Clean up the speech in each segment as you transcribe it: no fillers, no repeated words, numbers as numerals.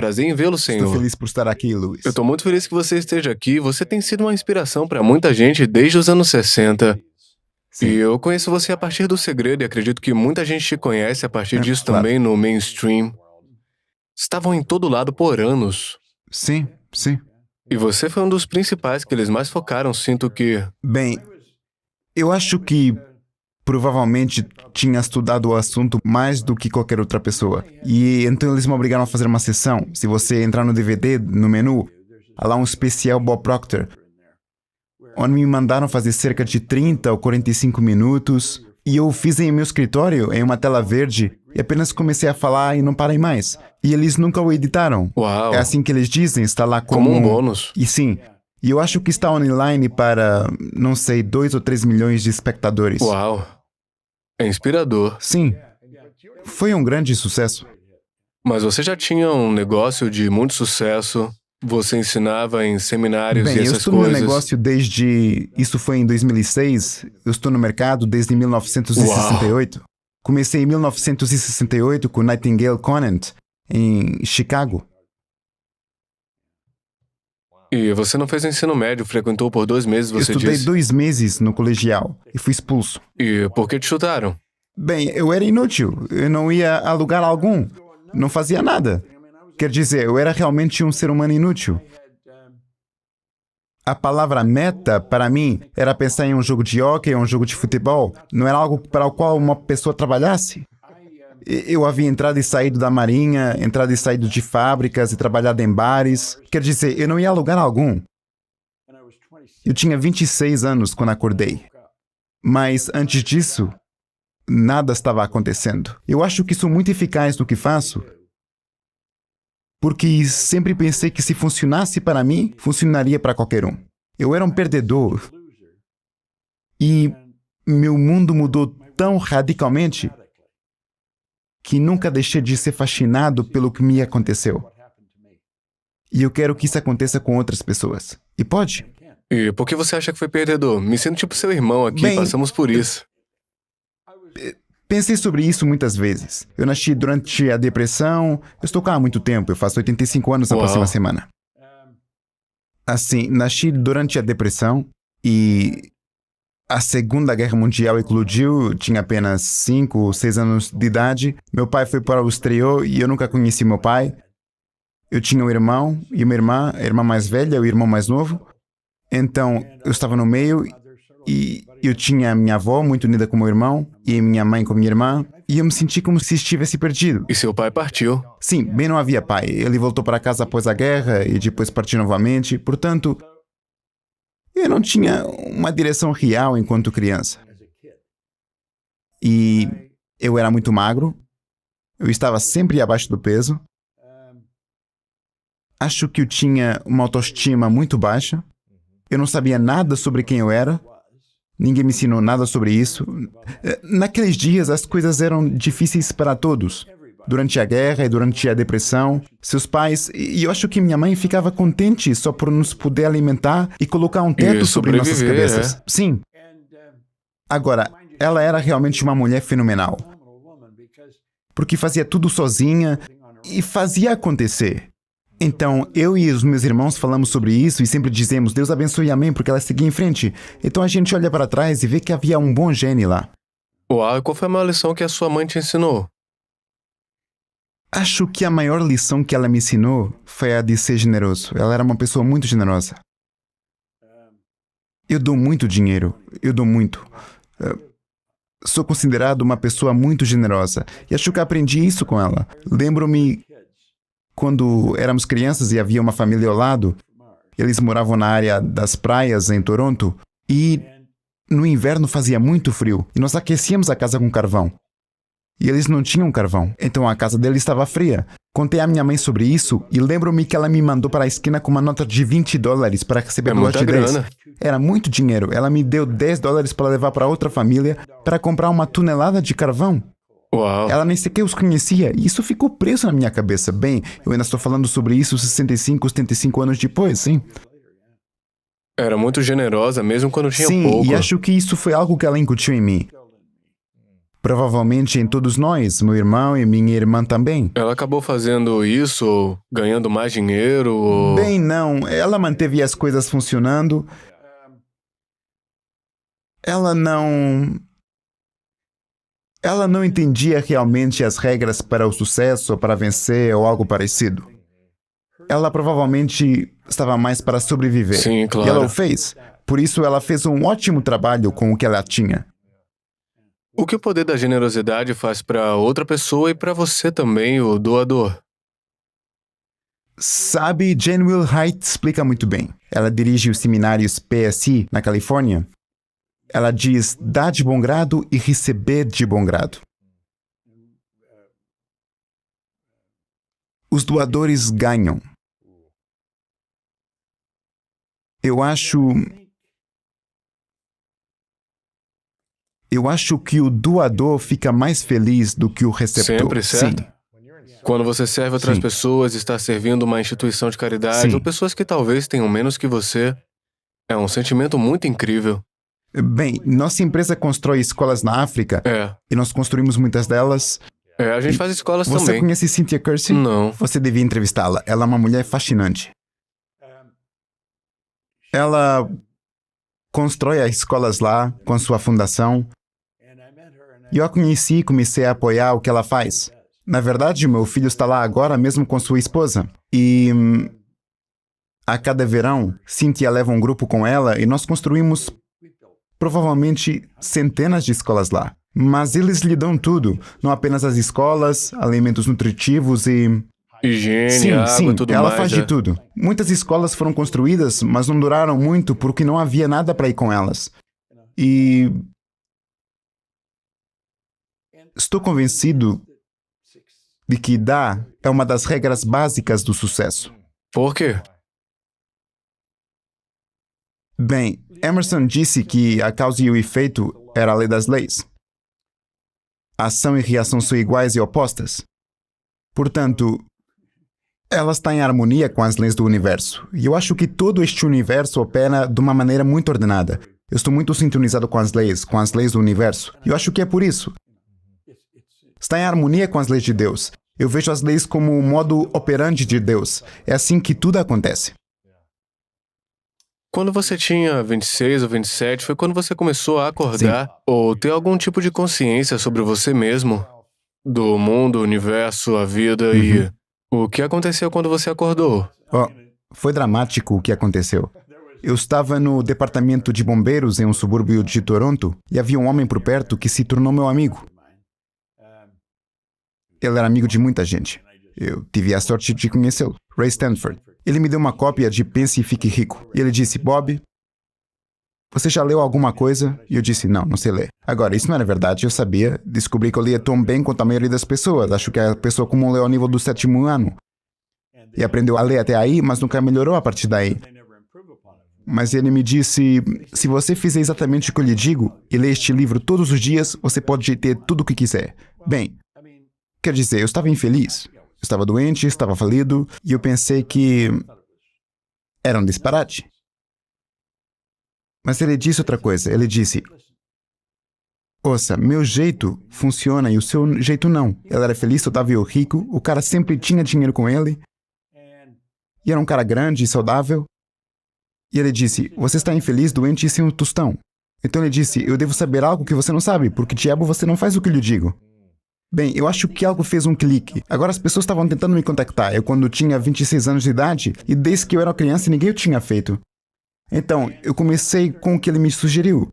Prazer em vê-lo, Estou senhor. feliz por estar aqui, Luiz. Eu tô muito feliz que você esteja aqui. Você tem sido uma inspiração para muita gente desde os anos 60. E Sim, eu conheço você a partir do Segredo e acredito que muita gente te conhece a partir disso claro. também no mainstream. Estavam em todo lado por anos. Sim, sim. E você foi um dos principais que eles mais focaram, sinto que... Bem, eu acho que provavelmente tinha estudado o assunto mais do que qualquer outra pessoa. E então eles me obrigaram a fazer uma sessão. Se você entrar no DVD, no menu, há lá um especial Bob Proctor, onde me mandaram fazer cerca de 30 ou 45 minutos. E eu fiz em meu escritório, em uma tela verde, e apenas comecei a falar e não parei mais. E eles nunca o editaram. Uau! É assim que eles dizem, está lá Como um bônus. E sim, e eu acho que está online para, não sei, 2 ou 3 milhões de espectadores. Uau! É inspirador. Sim, foi um grande sucesso. Mas você já tinha um negócio de muito sucesso. Você ensinava em seminários Bem, e eu essas estou no meu coisas. negócio desde... Isso foi em 2006. Eu estou no mercado desde 1968. Comecei em 1968 com Nightingale Conant, em Chicago. E você não fez ensino médio, frequentou por 2 meses, Eu você estudei disse. 2 meses no colegial e fui expulso. E por que te chutaram? Bem, eu era inútil. Eu não ia a lugar algum. Não fazia nada. Quer dizer, eu era realmente um ser humano inútil. A palavra meta, para mim, era pensar em um jogo de hóquei ou um jogo de futebol. Não era algo para o qual uma pessoa trabalhasse. Eu havia entrado e saído da marinha, entrado e saído de fábricas e trabalhado em bares. Quer dizer, eu não ia a lugar algum. Eu tinha 26 anos quando acordei. Mas antes disso, nada estava acontecendo. Eu acho que sou muito eficaz no que faço, porque sempre pensei que se funcionasse para mim, funcionaria para qualquer um. Eu era um perdedor. E meu mundo mudou tão radicalmente que nunca deixei de ser fascinado pelo que me aconteceu. E eu quero que isso aconteça com outras pessoas. E pode. E por que você acha que foi perdedor? Me sinto tipo seu irmão aqui, Bem, passamos por isso. Pensei sobre isso muitas vezes. Eu nasci durante a depressão. Eu estou cá há muito tempo. Eu faço 85 anos na Uau. próxima semana. Assim, nasci durante a depressão e a Segunda Guerra Mundial eclodiu. Eu tinha apenas 5 ou 6 anos de idade. Meu pai foi para o exterior e eu nunca conheci meu pai. Eu tinha um irmão e uma irmã, a irmã mais velha e o irmão mais novo. Então, eu estava no meio e eu tinha a minha avó muito unida com meu irmão e a minha mãe com minha irmã, e eu me senti como se estivesse perdido. E seu pai partiu. Sim, bem não havia pai. Ele voltou para casa após a guerra e depois partiu novamente. Portanto, eu não tinha uma direção real enquanto criança. E eu era muito magro. Eu estava sempre abaixo do peso. Acho que eu tinha uma autoestima muito baixa. Eu não sabia nada sobre quem eu era. Ninguém me ensinou nada sobre isso. Naqueles dias, as coisas eram difíceis para todos. Durante a guerra e durante a depressão, seus pais... E eu acho que minha mãe ficava contente só por nos poder alimentar e colocar um teto sobre nossas sobreviver, cabeças. Sim. Agora, ela era realmente uma mulher fenomenal. Porque fazia tudo sozinha e fazia acontecer. Então, eu e os meus irmãos falamos sobre isso e sempre dizemos, Deus abençoe e amém, porque ela seguia em frente. Então a gente olha para trás e vê que havia um bom gene lá. Uau, e qual foi a maior lição que a sua mãe te ensinou? Acho que a maior lição que ela me ensinou foi a de ser generoso. Ela era uma pessoa muito generosa. Eu dou muito dinheiro. Eu dou muito. Sou considerado uma pessoa muito generosa. E acho que aprendi isso com ela. Lembro-me quando éramos crianças e havia uma família ao lado. Eles moravam na área das praias em Toronto. E no inverno fazia muito frio. E nós aquecíamos a casa com carvão. E eles não tinham carvão. Então a casa deles estava fria. Contei à minha mãe sobre isso e lembro-me que ela me mandou para a esquina com uma nota de $20 para receber no lote muita 10. grana. Era muito dinheiro. Ela me deu $10 para levar para outra família para comprar uma tonelada de carvão. Uau. Ela nem sequer os conhecia e isso ficou preso na minha cabeça. Bem, eu ainda estou falando sobre isso 65, 75 anos depois, sim. Era muito generosa, mesmo quando tinha Sim, pouco. e acho que isso foi algo que ela incutiu em mim. Provavelmente em todos nós, meu irmão e minha irmã também. Ela acabou fazendo isso, ou ganhando mais dinheiro, ou... Bem, não. Ela manteve as coisas funcionando. Ela não entendia realmente as regras para o sucesso, para vencer ou algo parecido. Ela provavelmente estava mais para sobreviver. Sim, claro. E ela o fez. Por isso ela fez um ótimo trabalho com o que ela tinha. O que o poder da generosidade faz para outra pessoa e para você também, o doador? Sabe, Jane Wilhite explica muito bem. Ela dirige os seminários PSI na Califórnia. Ela diz: dar de bom grado e receber de bom grado. Os doadores ganham. Eu acho que o doador fica mais feliz do que o receptor. Sempre, certo? Sim. Quando você serve outras Sim. pessoas, está servindo uma instituição de caridade, Sim. ou pessoas que talvez tenham menos que você, é um sentimento muito incrível. Bem, nossa empresa constrói escolas na África e nós construímos muitas delas. A gente faz escolas Você também. conhece Cynthia Kersey? Não. Você devia entrevistá-la. Ela é uma mulher fascinante. Ela constrói as escolas lá com sua fundação. E eu a conheci e comecei a apoiar o que ela faz. Na verdade, meu filho está lá agora mesmo com sua esposa. E a cada verão, Cynthia leva um grupo com ela e nós construímos provavelmente centenas de escolas lá. Mas eles lhe dão tudo, não apenas as escolas, alimentos nutritivos e... Higiene, água, sim, tudo ela mais. faz de tudo. Muitas escolas foram construídas, mas não duraram muito porque não havia nada para ir com elas. E estou convencido de que dar é uma das regras básicas do sucesso. Por quê? Bem, Emerson disse que a causa e o efeito era a lei das leis. Ação e reação são iguais e opostas. Portanto, ela está em harmonia com as leis do universo. E eu acho que todo este universo opera de uma maneira muito ordenada. Eu estou muito sintonizado com as leis do universo. E eu acho que é por isso. Está em harmonia com as leis de Deus. Eu vejo as leis como o modo operandi de Deus. É assim que tudo acontece. Quando você tinha 26 ou 27, foi quando você começou a acordar ou ter algum tipo de consciência sobre você mesmo, do mundo, o universo, a vida e o que aconteceu quando você acordou? Foi dramático o que aconteceu. Eu estava no departamento de bombeiros em um subúrbio de Toronto e havia um homem por perto que se tornou meu amigo. Ele era amigo de muita gente. Eu tive a sorte de conhecê-lo. Ray Stanford. Ele me deu uma cópia de Pense e Fique Rico. E ele disse: Bob, você já leu alguma coisa? E eu disse: não sei ler. Agora, isso não era verdade, eu sabia. Descobri que eu lia tão bem quanto a maioria das pessoas. Acho que a pessoa comum leu ao nível do 7º ano. E aprendeu a ler até aí, mas nunca melhorou a partir daí. Mas ele me disse: se você fizer exatamente o que eu lhe digo e ler este livro todos os dias, você pode ter tudo o que quiser. Bem, quer dizer, eu estava infeliz. Eu estava doente, estava falido, e eu pensei que era um disparate. Mas ele disse outra coisa. Ele disse: ouça, meu jeito funciona e o seu jeito não. Ele era feliz, saudável e rico, o cara sempre tinha dinheiro com ele, e era um cara grande e saudável. E ele disse: você está infeliz, doente e sem um tostão. Então ele disse: eu devo saber algo que você não sabe, porque diabo você não faz o que eu lhe digo. Bem, eu acho que algo fez um clique. Agora as pessoas estavam tentando me contactar. Eu quando tinha 26 anos de idade, e desde que eu era criança ninguém o tinha feito. Então, eu comecei com o que ele me sugeriu.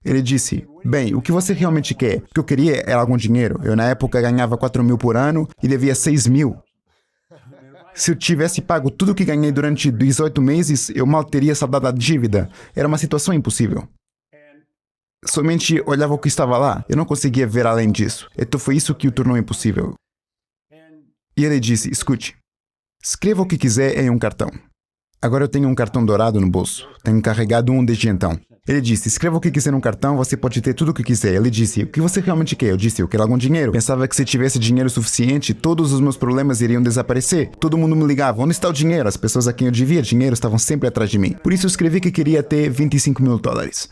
Ele disse: bem, o que você realmente quer? O que eu queria era algum dinheiro. Eu na época ganhava 4.000 por ano e devia 6.000. Se eu tivesse pago tudo o que ganhei durante 18 meses, eu mal teria saldado a dívida. Era uma situação impossível. Somente olhava o que estava lá. Eu não conseguia ver além disso. Então foi isso que o tornou impossível. E ele disse: escute, escreva o que quiser em um cartão. Agora eu tenho um cartão dourado no bolso. Tenho carregado um desde então. Ele disse: escreva o que quiser num cartão, você pode ter tudo o que quiser. Ele disse: o que você realmente quer? Eu disse: eu quero algum dinheiro. Pensava que se tivesse dinheiro suficiente, todos os meus problemas iriam desaparecer. Todo mundo me ligava: onde está o dinheiro? As pessoas a quem eu devia dinheiro estavam sempre atrás de mim. Por isso eu escrevi que queria ter $25.000.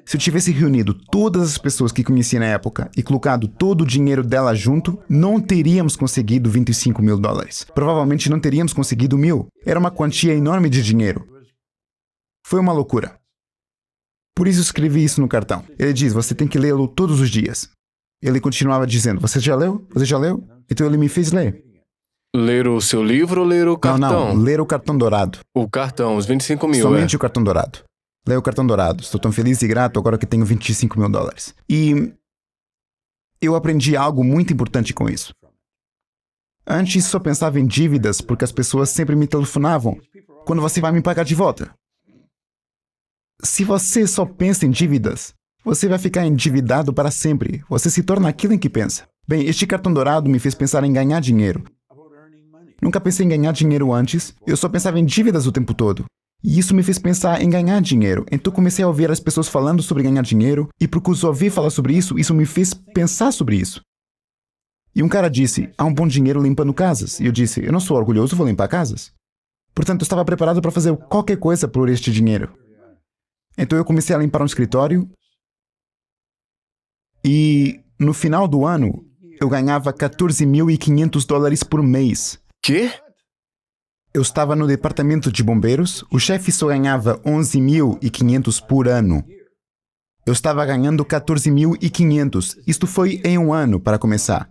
Se eu tivesse reunido todas as pessoas que conheci na época e colocado todo o dinheiro dela junto, não teríamos conseguido $25.000. Provavelmente não teríamos conseguido 1.000. Era uma quantia enorme de dinheiro. Foi uma loucura. Por isso escrevi isso no cartão. Ele diz, você tem que lê-lo todos os dias. Ele continuava dizendo, você já leu? Você já leu? Então ele me fez ler. Ler o seu livro ou ler o cartão? Não, ler o cartão dourado. O cartão, os 25 mil, Somente o cartão dourado. Leia o cartão dourado. Estou tão feliz e grato agora que tenho $25.000. E eu aprendi algo muito importante com isso. Antes só pensava em dívidas porque as pessoas sempre me telefonavam. Quando você vai me pagar de volta? Se você só pensa em dívidas, você vai ficar endividado para sempre. Você se torna aquilo em que pensa. Bem, este cartão dourado me fez pensar em ganhar dinheiro. Nunca pensei em ganhar dinheiro antes. Eu só pensava em dívidas o tempo todo. E isso me fez pensar em ganhar dinheiro. Então comecei a ouvir as pessoas falando sobre ganhar dinheiro. E por causa de ouvir falar sobre isso, isso me fez pensar sobre isso. E um cara disse, há um bom dinheiro limpando casas. E eu disse, eu não sou orgulhoso, vou limpar casas. Portanto, eu estava preparado para fazer qualquer coisa por este dinheiro. Então eu comecei a limpar um escritório. E no final do ano, eu ganhava $14.500 por mês. Quê? Eu estava no departamento de bombeiros, o chefe só ganhava $11.500 por ano. Eu estava ganhando $14.500. Isto foi em um ano, para começar.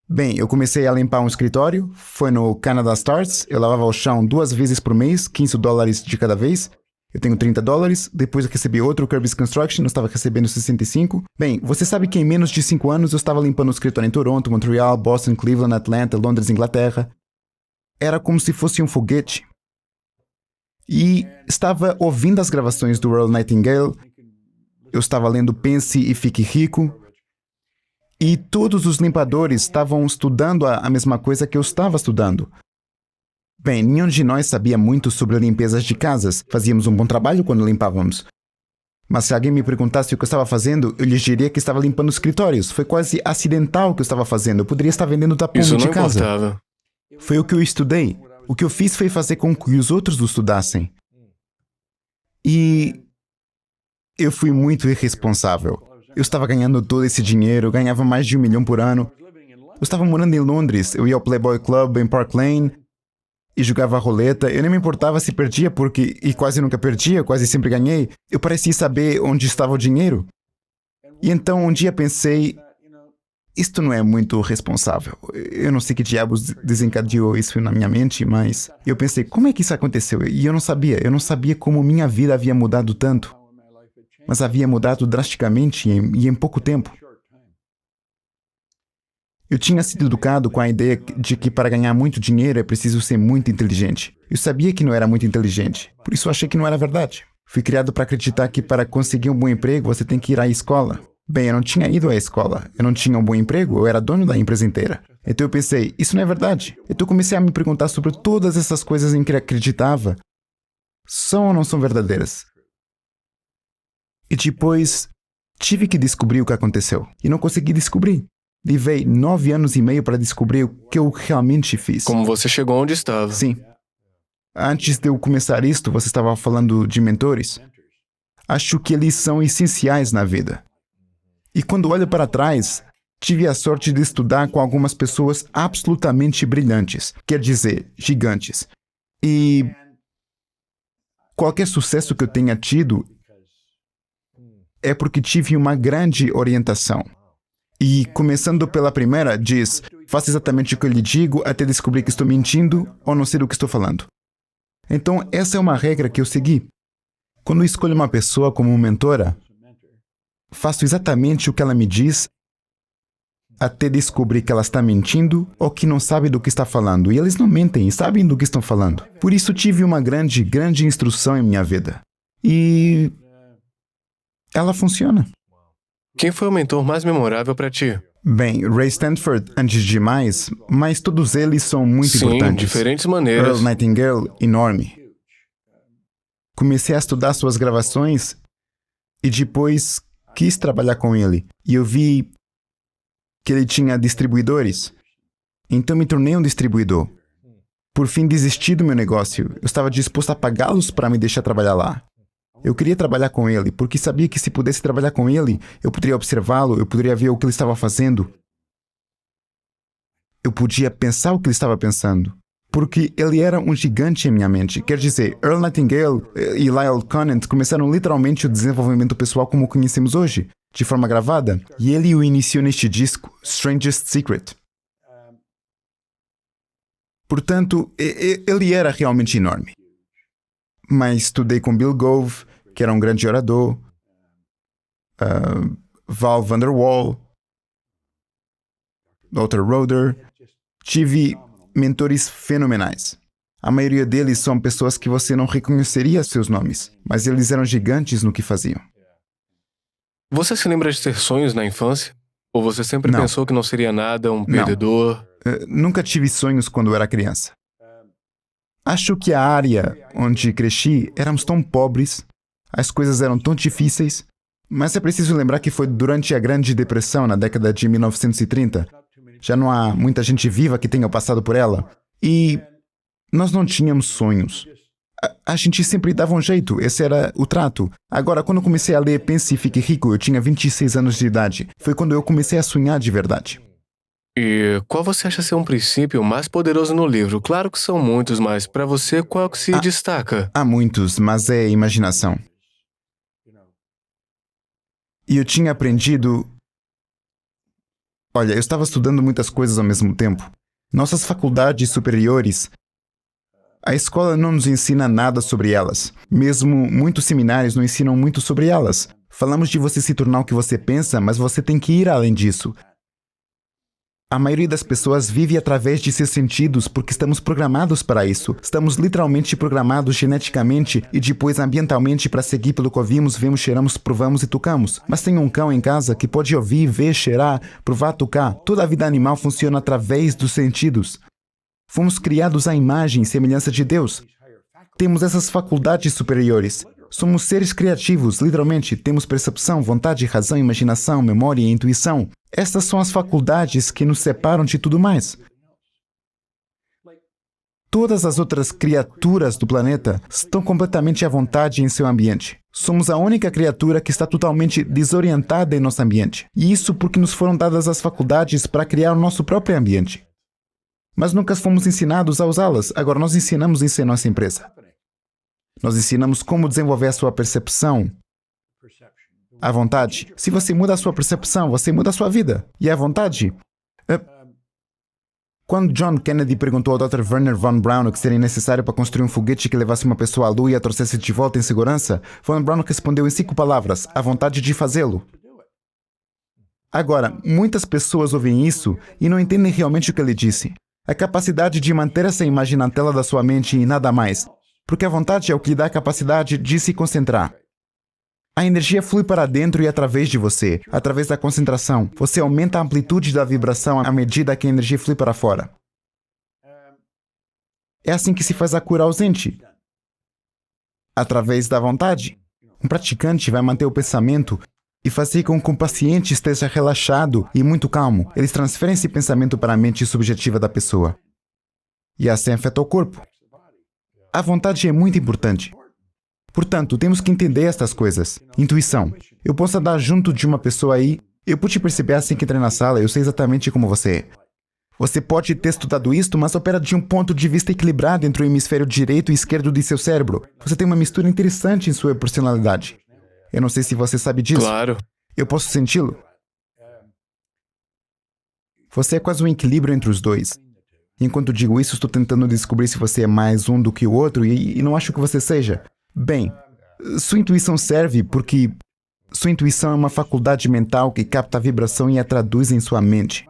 Bem, eu comecei a limpar um escritório, foi no Canada Starts, eu lavava o chão 2 vezes por mês, $15 de cada vez. Eu tenho $30, depois eu recebi outro Kirby's Construction, eu estava recebendo 65. Bem, você sabe que em menos de 5 anos eu estava limpando o escritório em Toronto, Montreal, Boston, Cleveland, Atlanta, Londres, Inglaterra. Era como se fosse um foguete. E estava ouvindo as gravações do Earl Nightingale, eu estava lendo Pense e Fique Rico, e todos os limpadores estavam estudando a mesma coisa que eu estava estudando. Bem, nenhum de nós sabia muito sobre limpezas de casas. Fazíamos um bom trabalho quando limpávamos. Mas se alguém me perguntasse o que eu estava fazendo, eu lhes diria que estava limpando escritórios. Foi quase acidental o que eu estava fazendo. Eu poderia estar vendendo tapume de casa. Importava. Foi o que eu estudei. O que eu fiz foi fazer com que os outros o estudassem. E eu fui muito irresponsável. Eu estava ganhando todo esse dinheiro, eu ganhava mais de $1 milhão por ano. Eu estava morando em Londres, eu ia ao Playboy Club em Park Lane e jogava roleta. Eu nem me importava se perdia, e quase nunca perdia, quase sempre ganhei. Eu parecia saber onde estava o dinheiro. E então um dia pensei, isto não é muito responsável. Eu não sei que diabos desencadeou isso na minha mente, mas eu pensei, como é que isso aconteceu? E eu não sabia como minha vida havia mudado tanto. Mas havia mudado drasticamente e em pouco tempo. Eu tinha sido educado com a ideia de que para ganhar muito dinheiro é preciso ser muito inteligente. Eu sabia que não era muito inteligente, por isso achei que não era verdade. Fui criado para acreditar que para conseguir um bom emprego você tem que ir à escola. Bem, eu não tinha ido à escola, eu não tinha um bom emprego, eu era dono da empresa inteira. Então eu pensei, isso não é verdade. Então comecei a me perguntar sobre todas essas coisas em que acreditava. São ou não são verdadeiras? E depois, tive que descobrir o que aconteceu. E não consegui descobrir. Levei 9 anos e meio para descobrir o que eu realmente fiz. Como você chegou onde estava. Sim. Antes de eu começar isto, você estava falando de mentores. Acho que eles são essenciais na vida. E quando olho para trás, tive a sorte de estudar com algumas pessoas absolutamente brilhantes. Quer dizer, gigantes. E qualquer sucesso que eu tenha tido é porque tive uma grande orientação. E, começando pela primeira, diz, faça exatamente o que eu lhe digo até descobrir que estou mentindo ou não sei do que estou falando. Então, essa é uma regra que eu segui. Quando eu escolho uma pessoa como mentora, faço exatamente o que ela me diz até descobrir que ela está mentindo ou que não sabe do que está falando. E eles não mentem, sabem do que estão falando. Por isso, tive uma grande instrução em minha vida. E ela funciona. Quem foi o mentor mais memorável para ti? Bem, Ray Stanford, antes de mais, mas todos eles são muito importantes. Sim, diferentes maneiras. Earl Nightingale, enorme. Comecei a estudar suas gravações e depois quis trabalhar com ele. E eu vi que ele tinha distribuidores. Então me tornei um distribuidor. Por fim, desisti do meu negócio. Eu estava disposto a pagá-los para me deixar trabalhar lá. Eu queria trabalhar com ele, porque sabia que se pudesse trabalhar com ele, eu poderia observá-lo, eu poderia ver o que ele estava fazendo. Eu podia pensar o que ele estava pensando. Porque ele era um gigante em minha mente. Quer dizer, Earl Nightingale e Lyle Conant começaram literalmente o desenvolvimento pessoal como o conhecemos hoje, de forma gravada. E ele o iniciou neste disco, Strangest Secret. Portanto, ele era realmente enorme. Mas estudei com Bill Gove, que era um grande orador, Val Vanderwall, Dr. Roder. Tive mentores fenomenais. A maioria deles são pessoas que você não reconheceria seus nomes, mas eles eram gigantes no que faziam. Você se lembra de ter sonhos na infância? Ou você sempre Não. pensou que não seria nada, um perdedor? Nunca tive sonhos quando era criança. Acho que a área onde cresci, éramos tão pobres, as coisas eram tão difíceis, mas é preciso lembrar que foi durante a Grande Depressão, na década de 1930. Já não há muita gente viva que tenha passado por ela. E nós não tínhamos sonhos. A gente sempre dava um jeito, esse era o trato. Agora, quando eu comecei a ler Pense e Fique Rico, eu tinha 26 anos de idade. Foi quando eu comecei a sonhar de verdade. E qual você acha ser um princípio mais poderoso no livro? Claro que são muitos, mas para você, qual que se destaca? Há muitos, mas é imaginação. E eu tinha aprendido... Olha, eu estava estudando muitas coisas ao mesmo tempo. Nossas faculdades superiores, a escola não nos ensina nada sobre elas. Mesmo muitos seminários não ensinam muito sobre elas. Falamos de você se tornar o que você pensa, mas você tem que ir além disso. A maioria das pessoas vive através de seus sentidos porque estamos programados para isso. Estamos literalmente programados geneticamente e depois ambientalmente para seguir pelo que ouvimos, vemos, cheiramos, provamos e tocamos. Mas tem um cão em casa que pode ouvir, ver, cheirar, provar, tocar. Toda a vida animal funciona através dos sentidos. Fomos criados à imagem e semelhança de Deus. Temos essas faculdades superiores. Somos seres criativos, literalmente. Temos percepção, vontade, razão, imaginação, memória e intuição. Estas são as faculdades que nos separam de tudo mais. Todas as outras criaturas do planeta estão completamente à vontade em seu ambiente. Somos a única criatura que está totalmente desorientada em nosso ambiente. E isso porque nos foram dadas as faculdades para criar o nosso próprio ambiente. Mas nunca fomos ensinados a usá-las. Agora nós ensinamos isso em nossa empresa. Nós ensinamos como desenvolver a sua percepção. A vontade. Se você muda a sua percepção, você muda a sua vida. E a vontade? Quando John Kennedy perguntou ao Dr. Werner von Braun o que seria necessário para construir um foguete que levasse uma pessoa à Lua e a trouxesse de volta em segurança, von Braun respondeu em 5 palavras: a vontade de fazê-lo. Agora, muitas pessoas ouvem isso e não entendem realmente o que ele disse. A capacidade de manter essa imagem na tela da sua mente e nada mais. Porque a vontade é o que lhe dá a capacidade de se concentrar. A energia flui para dentro e através de você, através da concentração. Você aumenta a amplitude da vibração à medida que a energia flui para fora. É assim que se faz a cura ausente. Através da vontade. Um praticante vai manter o pensamento e fazer com que o paciente esteja relaxado e muito calmo. Eles transferem esse pensamento para a mente subjetiva da pessoa. E assim afeta o corpo. A vontade é muito importante. Portanto, temos que entender estas coisas. Intuição. Eu posso andar junto de uma pessoa aí, eu pude perceber assim que entrei na sala, eu sei exatamente como você é. Você pode ter estudado isto, mas opera de um ponto de vista equilibrado entre o hemisfério direito e esquerdo de seu cérebro. Você tem uma mistura interessante em sua personalidade. Eu não sei se você sabe disso. Claro. Eu posso senti-lo. Você é quase um equilíbrio entre os dois. Enquanto digo isso, estou tentando descobrir se você é mais um do que o outro e não acho que você seja. Bem, sua intuição serve porque sua intuição é uma faculdade mental que capta a vibração e a traduz em sua mente.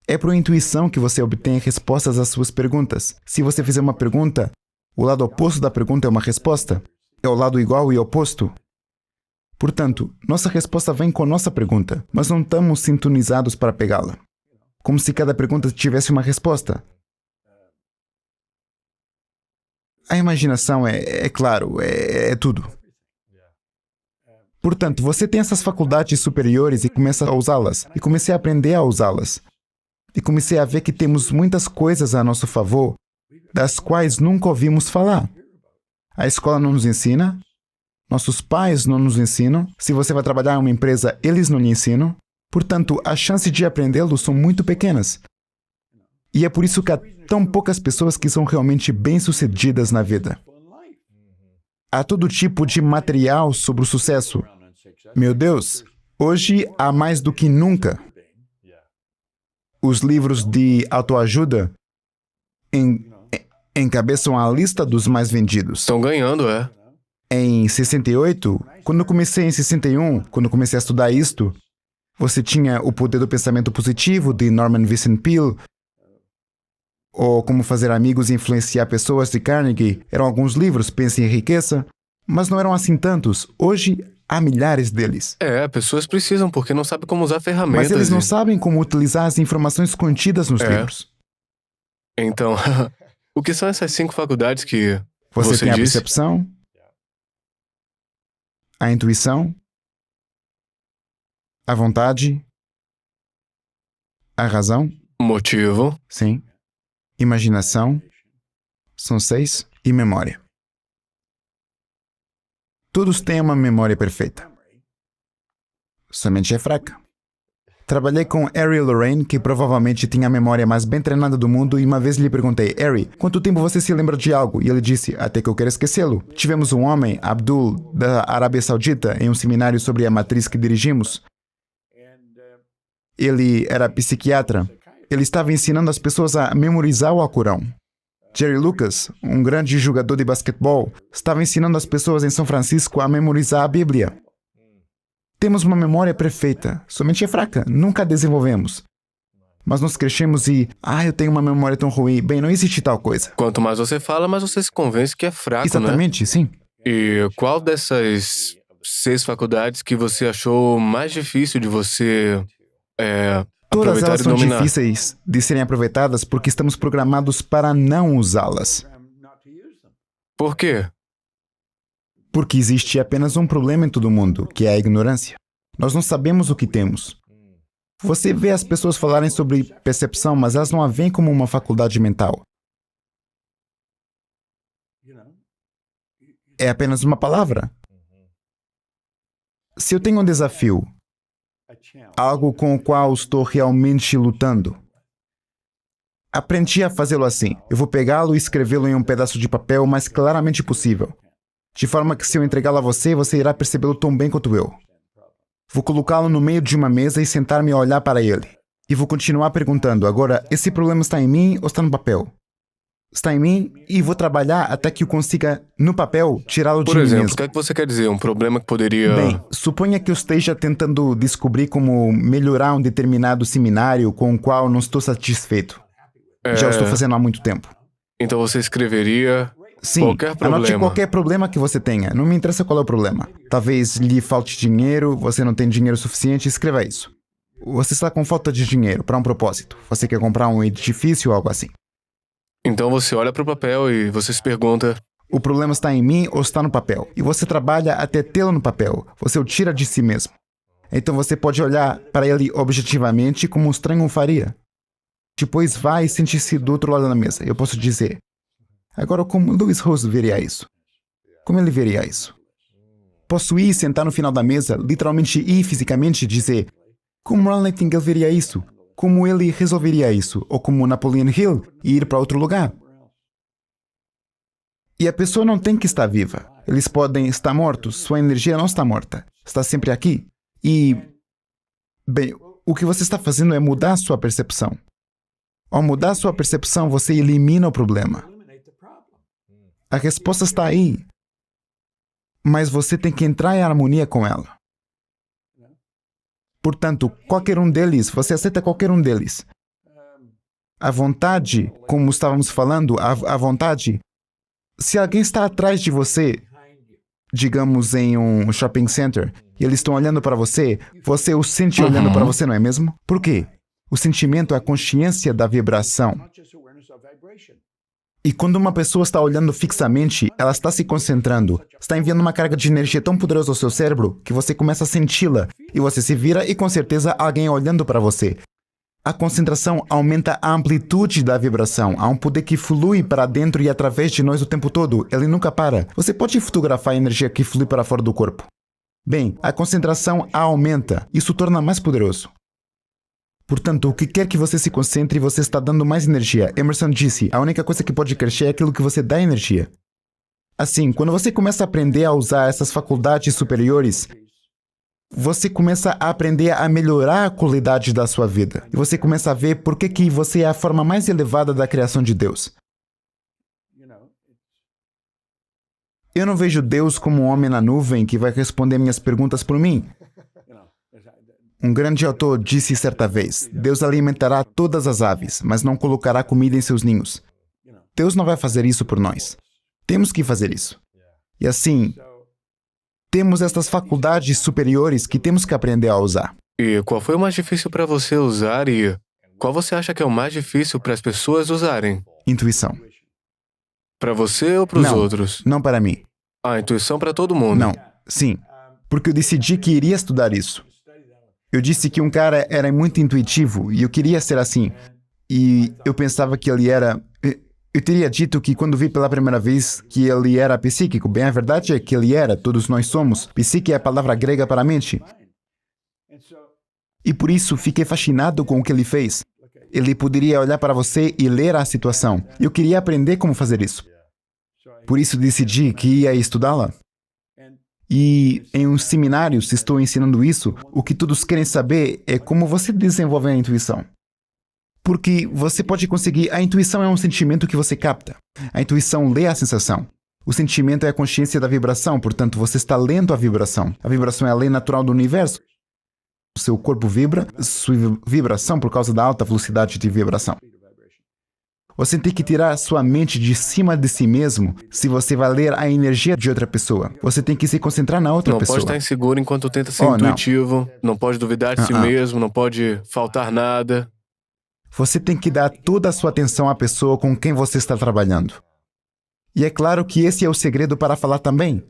É por intuição que você obtém respostas às suas perguntas. Se você fizer uma pergunta, o lado oposto da pergunta é uma resposta. É o lado igual e oposto. Portanto, nossa resposta vem com nossa pergunta, mas não estamos sintonizados para pegá-la. Como se cada pergunta tivesse uma resposta. A imaginação é claro, é tudo. Portanto, você tem essas faculdades superiores e começa a usá-las. E comecei a aprender a usá-las. E comecei a ver que temos muitas coisas a nosso favor, das quais nunca ouvimos falar. A escola não nos ensina, Nossos pais não nos ensinam. Se você vai trabalhar em uma empresa, eles não lhe ensinam. Portanto, as chances de aprendê-lo são muito pequenas. E é por isso que há tão poucas pessoas que são realmente bem-sucedidas na vida. Há todo tipo de material sobre o sucesso. Meu Deus, hoje há mais do que nunca. Os livros de autoajuda encabeçam a lista dos mais vendidos. Estão ganhando, é. Em 68, quando eu comecei em 61, quando eu comecei a estudar isto, você tinha O Poder do Pensamento Positivo, de Norman Vincent Peale, ou Como Fazer Amigos e Influenciar Pessoas, de Carnegie. Eram alguns livros, Pense em Riqueza, mas não eram assim tantos. Hoje, há milhares deles. Pessoas precisam, porque não sabem como usar ferramentas. Mas eles não sabem como utilizar as informações contidas nos livros. Então, o que são essas 5 faculdades que Você tem a disse? percepção, a intuição, a vontade, a razão, Motivo. sim, imaginação, são 6, e memória. Todos têm uma memória perfeita. Somente é fraca. Trabalhei com Harry Lorraine, que provavelmente tinha a memória mais bem treinada do mundo, e uma vez lhe perguntei: Harry, quanto tempo você se lembra de algo? E ele disse: até que eu quero esquecê-lo. Tivemos um homem, Abdul, da Arábia Saudita, em um seminário sobre a matriz que dirigimos. Ele era psiquiatra. Ele estava ensinando as pessoas a memorizar o Alcorão. Jerry Lucas, um grande jogador de basquetebol, estava ensinando as pessoas em São Francisco a memorizar a Bíblia. Temos uma memória perfeita, somente é fraca, nunca a desenvolvemos. Mas nós crescemos e, eu tenho uma memória tão ruim. Bem, não existe tal coisa. Quanto mais você fala, mais você se convence que é fraco, Exatamente, né? sim. E qual dessas 6 faculdades que você achou mais difícil de você Todas aproveitar elas e são dominar? difíceis de serem aproveitadas porque estamos programados para não usá-las. Por quê? Porque existe apenas um problema em todo mundo, que é a ignorância. Nós não sabemos o que temos. Você vê as pessoas falarem sobre percepção, mas elas não a veem como uma faculdade mental. É apenas uma palavra. Se eu tenho um desafio, algo com o qual estou realmente lutando, aprendi a fazê-lo assim. Eu vou pegá-lo e escrevê-lo em um pedaço de papel o mais claramente possível. De forma que se eu entregá-lo a você, você irá percebê-lo tão bem quanto eu. Vou colocá-lo no meio de uma mesa e sentar-me a olhar para ele. E vou continuar perguntando: agora, esse problema está em mim ou está no papel? Está em mim, e vou trabalhar até que eu consiga, no papel, tirá-lo de Por mim exemplo, mesmo. o que é que você quer dizer? Um problema que poderia... Bem, suponha que eu esteja tentando descobrir como melhorar um determinado seminário com o qual não estou satisfeito. Já o estou fazendo há muito tempo. Então você escreveria... Sim, qualquer problema. anote qualquer problema que você tenha. Não me interessa qual é o problema. Talvez lhe falte dinheiro, você não tem dinheiro suficiente, escreva isso. Você está com falta de dinheiro para um propósito. Você quer comprar um edifício ou algo assim. Então você olha para o papel e você se pergunta... O problema está em mim ou está no papel? E você trabalha até tê-lo no papel. Você o tira de si mesmo. Então você pode olhar para ele objetivamente como um estranho faria. Depois vai e sente-se do outro lado da mesa. Eu posso dizer... Agora, como Lewis Rose veria isso? Como ele veria isso? Posso ir e sentar no final da mesa, literalmente ir fisicamente e dizer: como Ron Nightingale veria isso? Como ele resolveria isso? Ou como Napoleon Hill e ir para outro lugar? E a pessoa não tem que estar viva. Eles podem estar mortos, sua energia não está morta. Está sempre aqui. E, bem, o que você está fazendo é mudar a sua percepção. Ao mudar a sua percepção, você elimina o problema. A resposta está aí, mas você tem que entrar em harmonia com ela. Portanto, qualquer um deles, você aceita qualquer um deles. A vontade, como estávamos falando, a vontade, se alguém está atrás de você, digamos em um shopping center, e eles estão olhando para você, você o sente olhando para você, não é mesmo? Por quê? O sentimento é a consciência da vibração. E quando uma pessoa está olhando fixamente, ela está se concentrando, está enviando uma carga de energia tão poderosa ao seu cérebro que você começa a senti-la, e você se vira e com certeza há alguém olhando para você. A concentração aumenta a amplitude da vibração. Há um poder que flui para dentro e através de nós o tempo todo. Ele nunca para. Você pode fotografar a energia que flui para fora do corpo. Bem, a concentração aumenta. Isso torna mais poderoso. Portanto, o que quer que você se concentre, você está dando mais energia. Emerson disse, a única coisa que pode crescer é aquilo que você dá energia. Assim, quando você começa a aprender a usar essas faculdades superiores, você começa a aprender a melhorar a qualidade da sua vida. E você começa a ver por que você é a forma mais elevada da criação de Deus. Eu não vejo Deus como um homem na nuvem que vai responder minhas perguntas por mim. Um grande autor disse certa vez, Deus alimentará todas as aves, mas não colocará comida em seus ninhos. Deus não vai fazer isso por nós. Temos que fazer isso. E assim, temos estas faculdades superiores que temos que aprender a usar. E qual foi o mais difícil para você usar e qual você acha que é o mais difícil para as pessoas usarem? Intuição. Para você ou para os outros? Não para mim. A intuição para todo mundo. Não, sim. Porque eu decidi que iria estudar isso. Eu disse que um cara era muito intuitivo e eu queria ser assim. E eu pensava que ele era... Eu teria dito que quando vi pela primeira vez que ele era psíquico, bem, a verdade é que ele era, todos nós somos. Psique é a palavra grega para mente. E por isso fiquei fascinado com o que ele fez. Ele poderia olhar para você e ler a situação. Eu queria aprender como fazer isso. Por isso decidi que ia estudá-la. E em uns seminários estou ensinando isso. O que todos querem saber é como você desenvolve a intuição. Porque você pode conseguir... A intuição é um sentimento que você capta. A intuição lê a sensação. O sentimento é a consciência da vibração, portanto, você está lendo a vibração. A vibração é a lei natural do universo. O seu corpo vibra, sua vibração por causa da alta velocidade de vibração. Você tem que tirar sua mente de cima de si mesmo se você vai ler a energia de outra pessoa. Você tem que se concentrar na outra pessoa. Não pode estar inseguro enquanto tenta ser intuitivo. Não pode duvidar de si mesmo, não pode faltar nada. Você tem que dar toda a sua atenção à pessoa com quem você está trabalhando. E é claro que esse é o segredo para falar também.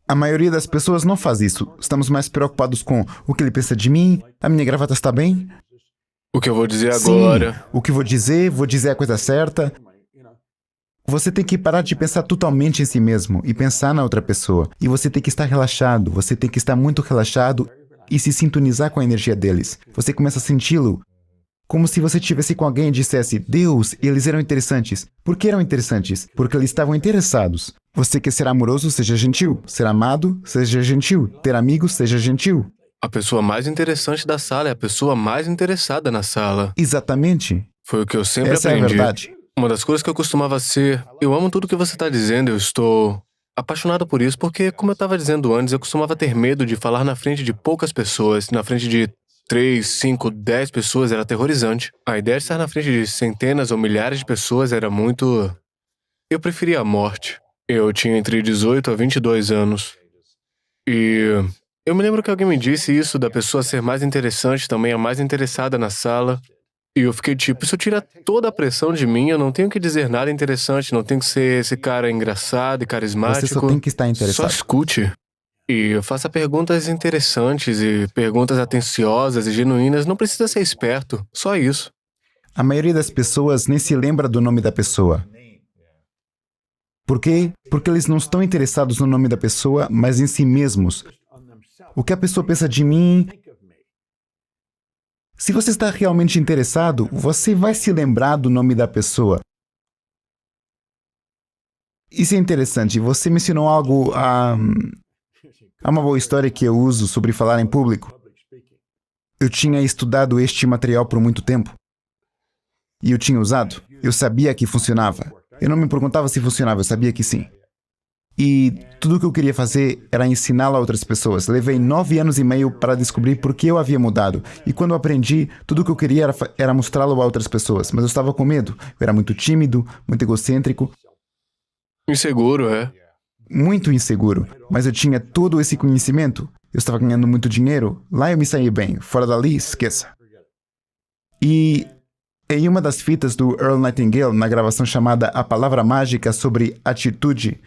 A maioria das pessoas não faz isso. Estamos mais preocupados com o que ele pensa de mim, a minha gravata está bem? O que eu vou dizer agora? Sim, o que vou dizer a coisa certa. Você tem que parar de pensar totalmente em si mesmo e pensar na outra pessoa. E você tem que estar relaxado, você tem que estar muito relaxado e se sintonizar com a energia deles. Você começa a senti-lo como se você estivesse com alguém e dissesse, Deus, eles eram interessantes. Por que eram interessantes? Porque eles estavam interessados. Você quer ser amoroso, seja gentil. Ser amado, seja gentil. Ter amigos, seja gentil. A pessoa mais interessante da sala é a pessoa mais interessada na sala. Exatamente. Foi o que eu sempre Essa aprendi. É a verdade. Uma das coisas que eu costumava ser, eu amo tudo que você está dizendo, eu estou apaixonado por isso, porque, como eu estava dizendo antes, eu costumava ter medo de falar na frente de poucas pessoas, na frente de 3, 5, 10 pessoas era aterrorizante. A ideia de estar na frente de centenas ou milhares de pessoas era muito... Eu preferia a morte. Eu tinha entre 18 a 22 anos. E eu me lembro que alguém me disse isso, da pessoa ser mais interessante também, a mais interessada na sala. E eu fiquei tipo, isso tira toda a pressão de mim, eu não tenho que dizer nada interessante, não tenho que ser esse cara engraçado e carismático. Você só tem que estar interessado. Só escute. E faça perguntas interessantes e perguntas atenciosas e genuínas, não precisa ser esperto, só isso. A maioria das pessoas nem se lembra do nome da pessoa. Por quê? Porque eles não estão interessados no nome da pessoa, mas em si mesmos. O que a pessoa pensa de mim... Se você está realmente interessado, você vai se lembrar do nome da pessoa. Isso é interessante. Você mencionou algo... Há uma boa história que eu uso sobre falar em público. Eu tinha estudado este material por muito tempo. E eu tinha usado. Eu sabia que funcionava. Eu não me perguntava se funcionava, eu sabia que sim. E tudo o que eu queria fazer era ensiná-lo a outras pessoas. Levei 9 anos e meio para descobrir por que eu havia mudado. E quando eu aprendi, tudo o que eu queria era mostrá-lo a outras pessoas. Mas eu estava com medo. Eu era muito tímido, muito egocêntrico. Inseguro, é? Muito inseguro. Mas eu tinha todo esse conhecimento. Eu estava ganhando muito dinheiro. Lá eu me saí bem. Fora dali, esqueça. E em uma das fitas do Earl Nightingale, na gravação chamada A Palavra Mágica sobre Atitude...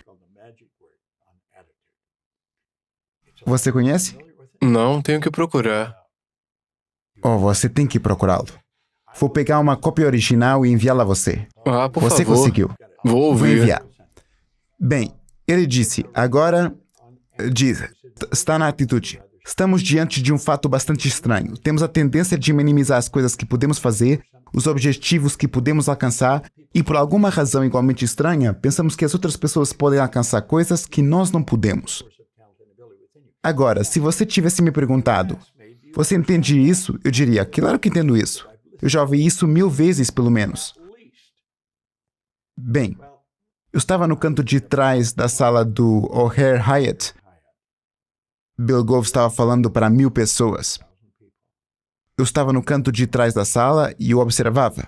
Você conhece? Não, tenho que procurar. Oh, você tem que procurá-lo. Vou pegar uma cópia original e enviá-la a você. Ah, por Você favor. conseguiu. Vou Vou ouvir. enviar. Bem, ele disse, agora... está na atitude. Estamos diante de um fato bastante estranho. Temos a tendência de minimizar as coisas que podemos fazer, os objetivos que podemos alcançar, e por alguma razão igualmente estranha, pensamos que as outras pessoas podem alcançar coisas que nós não podemos. Agora, se você tivesse me perguntado, você entende isso? Eu diria, claro que entendo isso. Eu já ouvi isso 1000 vezes, pelo menos. Bem, eu estava no canto de trás da sala do O'Hare Hyatt. Bill Gove estava falando para 1000 pessoas. Eu estava no canto de trás da sala e o observava.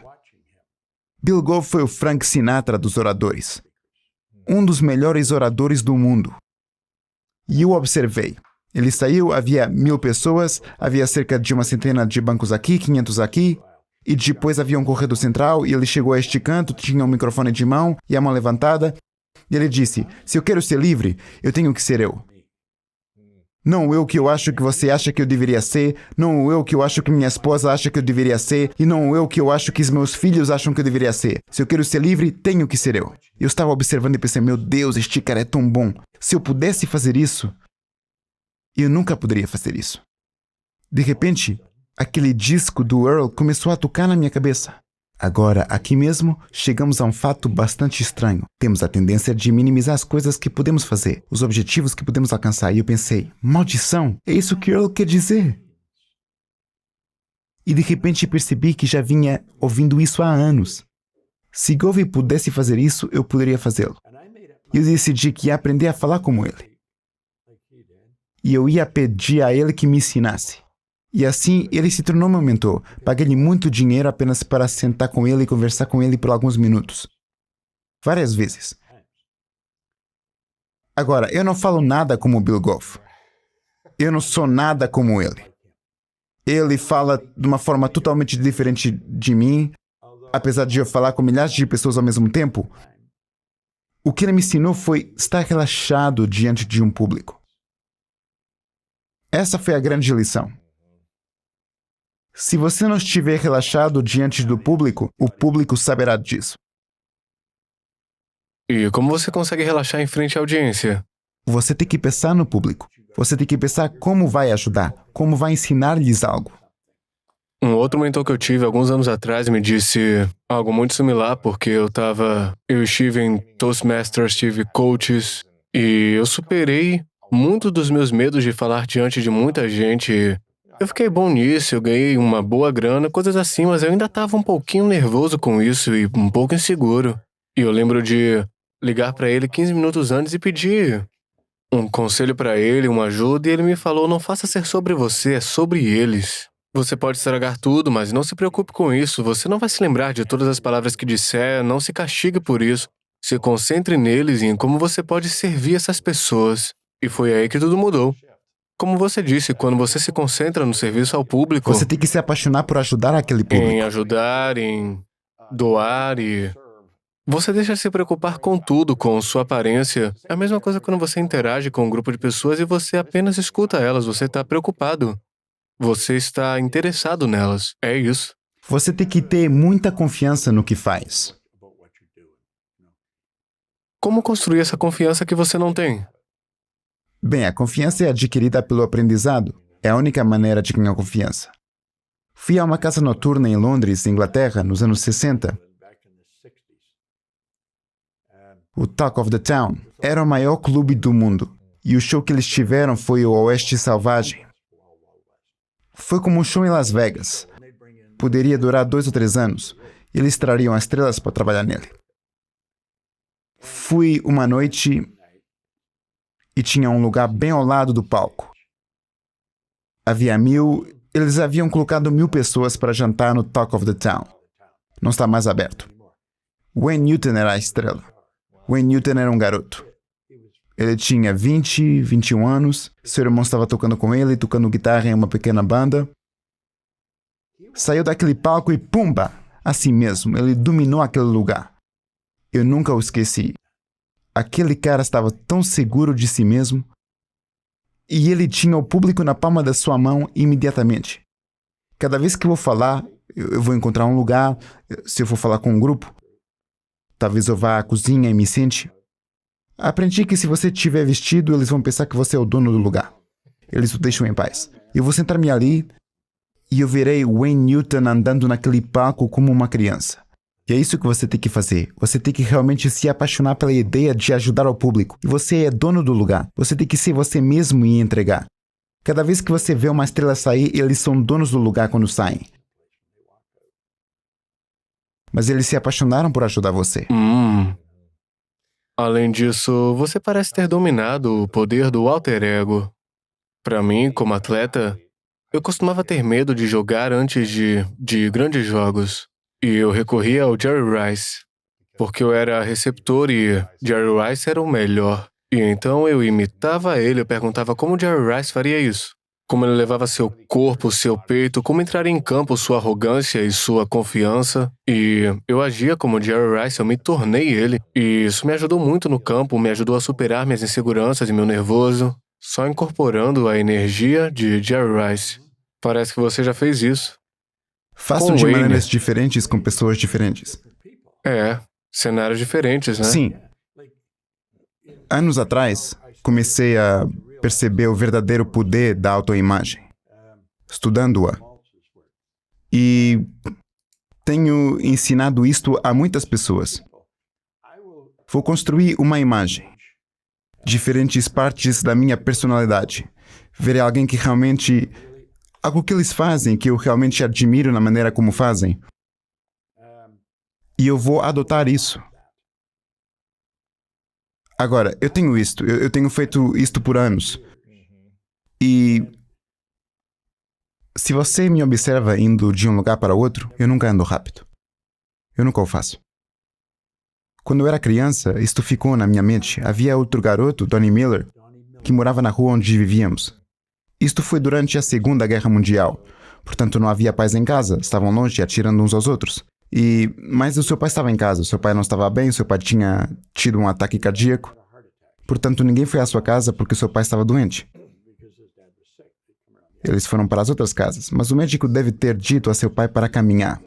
Bill Gove foi o Frank Sinatra dos oradores. Um dos melhores oradores do mundo. E eu observei. Ele saiu, havia 1000 pessoas, havia cerca de uma centena de bancos aqui, 500 aqui, e depois havia um corredor central, e ele chegou a este canto, tinha um microfone de mão e a mão levantada, e ele disse, se eu quero ser livre, eu tenho que ser eu. Não eu que eu acho que você acha que eu deveria ser, não eu que eu acho que minha esposa acha que eu deveria ser, e não eu que eu acho que os meus filhos acham que eu deveria ser. Se eu quero ser livre, tenho que ser eu. Eu estava observando e pensei, meu Deus, este cara é tão bom. Se eu pudesse fazer isso, eu nunca poderia fazer isso. De repente, aquele disco do Earl começou a tocar na minha cabeça. Agora, aqui mesmo, chegamos a um fato bastante estranho. Temos a tendência de minimizar as coisas que podemos fazer, os objetivos que podemos alcançar. E eu pensei, maldição, é isso que Earl quer dizer. E de repente percebi que já vinha ouvindo isso há anos. Se Gove pudesse fazer isso, eu poderia fazê-lo. E eu decidi que ia aprender a falar como ele. E eu ia pedir a ele que me ensinasse. E assim, ele se tornou meu mentor. Paguei-lhe muito dinheiro apenas para sentar com ele e conversar com ele por alguns minutos. Várias vezes. Agora, eu não falo nada como Bill Gove. Eu não sou nada como ele. Ele fala de uma forma totalmente diferente de mim, apesar de eu falar com milhares de pessoas ao mesmo tempo. O que ele me ensinou foi estar relaxado diante de um público. Essa foi a grande lição. Se você não estiver relaxado diante do público, o público saberá disso. E como você consegue relaxar em frente à audiência? Você tem que pensar no público. Você tem que pensar como vai ajudar, como vai ensinar-lhes algo. Um outro mentor que eu tive alguns anos atrás me disse algo muito similar, porque eu estive em Toastmasters, tive coaches, e eu superei muitos dos meus medos de falar diante de muita gente. Eu fiquei bom nisso, eu ganhei uma boa grana, coisas assim, mas eu ainda estava um pouquinho nervoso com isso e um pouco inseguro. E eu lembro de ligar para ele 15 minutos antes e pedir um conselho para ele, uma ajuda, e ele me falou, não faça ser sobre você, é sobre eles. Você pode estragar tudo, mas não se preocupe com isso, você não vai se lembrar de todas as palavras que disser, não se castigue por isso. Se concentre neles e em como você pode servir essas pessoas. E foi aí que tudo mudou. Como você disse, quando você se concentra no serviço ao público, Você tem que se apaixonar por ajudar aquele público. em ajudar, em doar e... Você deixa de se preocupar com tudo, com sua aparência. É a mesma coisa quando você interage com um grupo de pessoas e você apenas escuta elas, você está preocupado. Você está interessado nelas. É isso. Você tem que ter muita confiança no que faz. Como construir essa confiança que você não tem? Bem, a confiança é adquirida pelo aprendizado. É a única maneira de ganhar confiança. Fui a uma casa noturna em Londres, Inglaterra, nos anos 60. O Talk of the Town era o maior clube do mundo. E o show que eles tiveram foi o Oeste Selvagem. Foi como um show em Las Vegas. Poderia durar 2 ou 3 anos. E eles trariam as estrelas para trabalhar nele. Fui uma noite e tinha um lugar bem ao lado do palco. Havia 1000... Eles haviam colocado 1000 pessoas para jantar no Talk of the Town. Não está mais aberto. Wayne Newton era a estrela. Wayne Newton era um garoto. Ele tinha 20, 21 anos. Seu irmão estava tocando com ele, tocando guitarra em uma pequena banda. Saiu daquele palco e pumba! Assim mesmo, ele dominou aquele lugar. Eu nunca o esqueci. Aquele cara estava tão seguro de si mesmo. E ele tinha o público na palma da sua mão imediatamente. Cada vez que eu vou falar, eu vou encontrar um lugar. Se eu for falar com um grupo, talvez eu vá à cozinha e me sente. Aprendi que se você estiver vestido, eles vão pensar que você é o dono do lugar. Eles o deixam em paz. Eu vou sentar-me ali e eu verei Wayne Newton andando naquele palco como uma criança. E é isso que você tem que fazer. Você tem que realmente se apaixonar pela ideia de ajudar o público. E você é dono do lugar. Você tem que ser você mesmo e entregar. Cada vez que você vê uma estrela sair, eles são donos do lugar quando saem. Mas eles se apaixonaram por ajudar você. Além disso, você parece ter dominado o poder do alter ego. Para mim, como atleta, eu costumava ter medo de jogar antes de grandes jogos. E eu recorria ao Jerry Rice, porque eu era receptor e Jerry Rice era o melhor. E então eu imitava ele, eu perguntava como Jerry Rice faria isso. Como ele levava seu corpo, seu peito, como entraria em campo sua arrogância e sua confiança. E eu agia como Jerry Rice, eu me tornei ele. E isso me ajudou muito no campo, me ajudou a superar minhas inseguranças e meu nervoso, só incorporando a energia de Jerry Rice. Parece que você já fez isso. Faço Com de Wayne. maneiras diferentes com pessoas diferentes. Cenários diferentes, né? Sim. Anos atrás, comecei a perceber o verdadeiro poder da autoimagem, estudando-a. E tenho ensinado isto a muitas pessoas. Vou construir uma imagem, diferentes partes da minha personalidade. Verei alguém que realmente... algo que eles fazem, que eu realmente admiro na maneira como fazem. E eu vou adotar isso. Agora, eu tenho isto. Eu tenho feito isto por anos. E... se você me observa indo de um lugar para outro, eu nunca ando rápido. Eu nunca o faço. Quando eu era criança, isto ficou na minha mente. Havia outro garoto, Donnie Miller, que morava na rua onde vivíamos. Isto foi durante a Segunda Guerra Mundial. Portanto, não havia paz em casa. Estavam longe, atirando uns aos outros. Mas o seu pai estava em casa. O seu pai não estava bem. O seu pai tinha tido um ataque cardíaco. Portanto, ninguém foi à sua casa porque o seu pai estava doente. Eles foram para as outras casas. Mas o médico deve ter dito a seu pai para caminhar.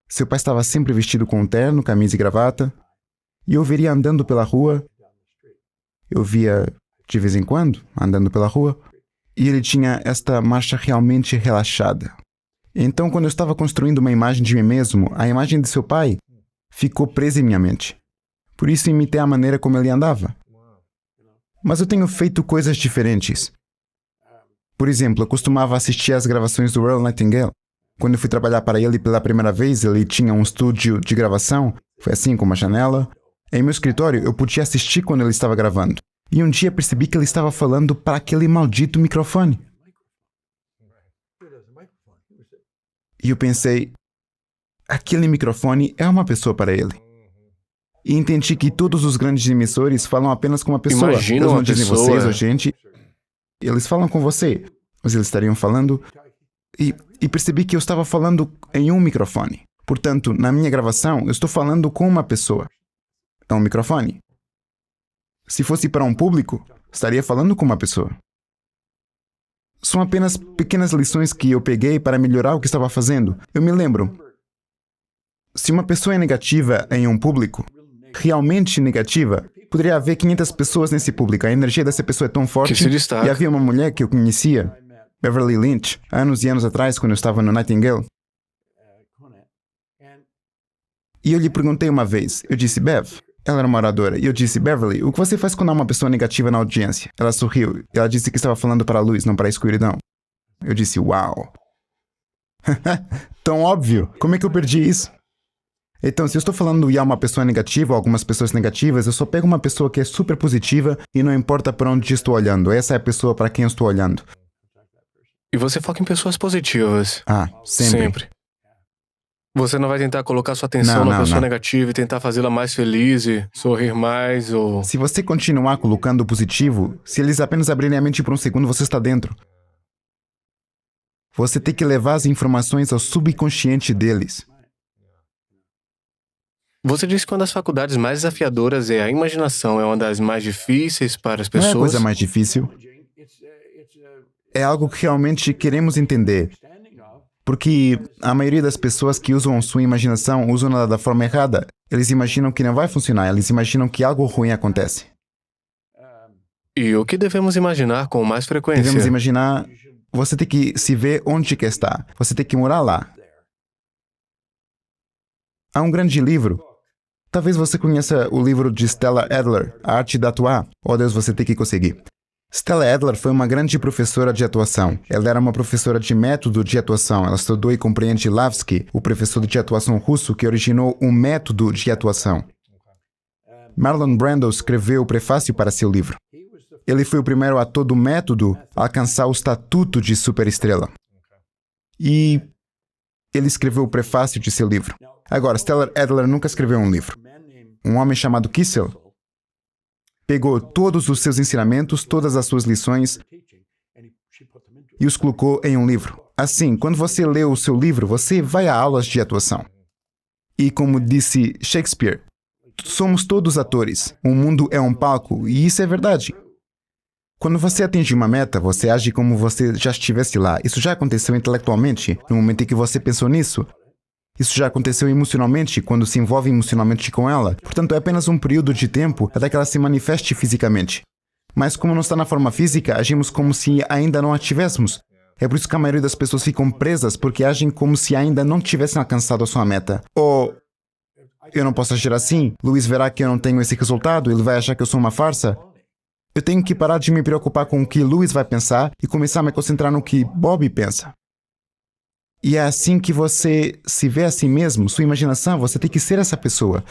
Seu pai estava sempre vestido com um terno, camisa e gravata. E eu veria andando pela rua. Eu via, de vez em quando, andando pela rua. E ele tinha esta marcha realmente relaxada. Então, quando eu estava construindo uma imagem de mim mesmo, a imagem de seu pai ficou presa em minha mente. Por isso, imitei a maneira como ele andava. Mas eu tenho feito coisas diferentes. Por exemplo, eu costumava assistir às gravações do Earl Nightingale. Quando eu fui trabalhar para ele pela primeira vez, ele tinha um estúdio de gravação. Foi assim, com uma janela. Em meu escritório, eu podia assistir quando ele estava gravando. E um dia percebi que ele estava falando para aquele maldito microfone. E eu pensei, aquele microfone é uma pessoa para ele. E entendi que todos os grandes emissores falam apenas com uma pessoa. Imagina Eles não uma dizem pessoa. vocês ou gente. Eles falam com você. Mas eles estariam falando... E percebi que eu estava falando em um microfone. Portanto, na minha gravação, eu estou falando com uma pessoa. É um microfone. Se fosse para um público, estaria falando com uma pessoa. São apenas pequenas lições que eu peguei para melhorar o que estava fazendo. Eu me lembro. Se uma pessoa é negativa em um público, realmente negativa, poderia haver 500 pessoas nesse público. A energia dessa pessoa é tão forte. Que se destaca. E havia uma mulher que eu conhecia, Beverly Lynch, anos e anos atrás, quando eu estava no Nightingale. E eu lhe perguntei uma vez. Eu disse, Bev... Ela era uma oradora. E eu disse, Beverly, o que você faz quando há uma pessoa negativa na audiência? Ela sorriu. Ela disse que estava falando para a luz, não para a escuridão. Eu disse, uau. Tão óbvio. Como é que eu perdi isso? Então, se eu estou falando e há uma pessoa negativa ou algumas pessoas negativas, eu só pego uma pessoa que é super positiva e não importa para onde estou olhando. Essa é a pessoa para quem eu estou olhando. E você foca em pessoas positivas. Sempre. Você não vai tentar colocar sua atenção na pessoa negativa e tentar fazê-la mais feliz e sorrir mais ou... Se você continuar colocando o positivo, se eles apenas abrirem a mente por um segundo, você está dentro. Você tem que levar as informações ao subconsciente deles. Você disse que uma das faculdades mais desafiadoras é a imaginação. É uma das mais difíceis para as Não é a pessoas. coisa mais difícil. É algo que realmente queremos entender. Porque a maioria das pessoas que usam sua imaginação usam ela da forma errada. Eles imaginam que não vai funcionar, eles imaginam que algo ruim acontece. E o que devemos imaginar com mais frequência? Devemos imaginar, você tem que se ver onde quer estar, você tem que morar lá. Há um grande livro. Talvez você conheça o livro de Stella Adler, A Arte de Atuar. Oh Deus, você tem que conseguir. Stella Adler foi uma grande professora de atuação. Ela era uma professora de método de atuação. Ela estudou e compreende Lavsky, o professor de atuação russo que originou um método de atuação. Marlon Brando escreveu o prefácio para seu livro. Ele foi o primeiro ator do método a alcançar o estatuto de superestrela. E ele escreveu o prefácio de seu livro. Agora, Stella Adler nunca escreveu um livro. Um homem chamado Kissel pegou todos os seus ensinamentos, todas as suas lições e os colocou em um livro. Assim, quando você lê o seu livro, você vai a aulas de atuação. E como disse Shakespeare, somos todos atores. O mundo é um palco, e isso é verdade. Quando você atinge uma meta, você age como você já estivesse lá. Isso já aconteceu intelectualmente, no momento em que você pensou nisso. Isso já aconteceu emocionalmente, quando se envolve emocionalmente com ela. Portanto, é apenas um período de tempo até que ela se manifeste fisicamente. Mas como não está na forma física, agimos como se ainda não a tivéssemos. É por isso que a maioria das pessoas ficam presas, porque agem como se ainda não tivessem alcançado a sua meta. Ou, eu não posso agir assim, Luiz verá que eu não tenho esse resultado, ele vai achar que eu sou uma farsa. Eu tenho que parar de me preocupar com o que Luiz vai pensar e começar a me concentrar no que Bob pensa. E é assim que você se vê a si mesmo, sua imaginação, você tem que ser essa pessoa.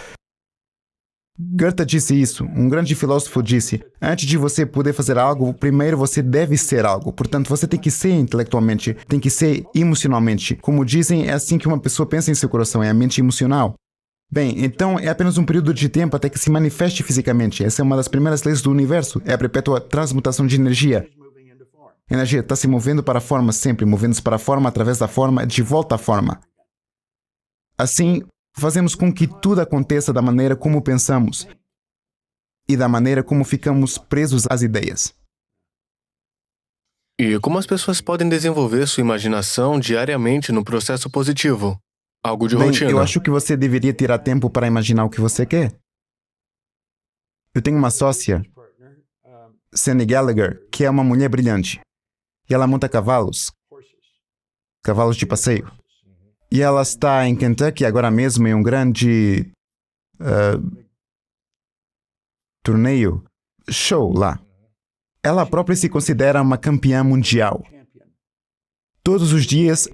Goethe disse isso, um grande filósofo disse, antes de você poder fazer algo, primeiro você deve ser algo. Portanto, você tem que ser intelectualmente, tem que ser emocionalmente. Como dizem, é assim que uma pessoa pensa em seu coração, é a mente emocional. Bem, então é apenas um período de tempo até que se manifeste fisicamente. Essa é uma das primeiras leis do universo, é a perpétua transmutação de energia. A energia está se movendo para a forma sempre, movendo-se para a forma, através da forma, de volta à forma. Assim, fazemos com que tudo aconteça da maneira como pensamos e da maneira como ficamos presos às ideias. E como as pessoas podem desenvolver sua imaginação diariamente no processo positivo? Algo de rotina. Eu acho que você deveria tirar tempo para imaginar o que você quer. Eu tenho uma sócia, Sandy Gallagher, que é uma mulher brilhante. E ela monta cavalos de passeio. E ela está em Kentucky agora mesmo em um grande torneio, show lá. Ela própria se considera uma campeã mundial. Todos os dias,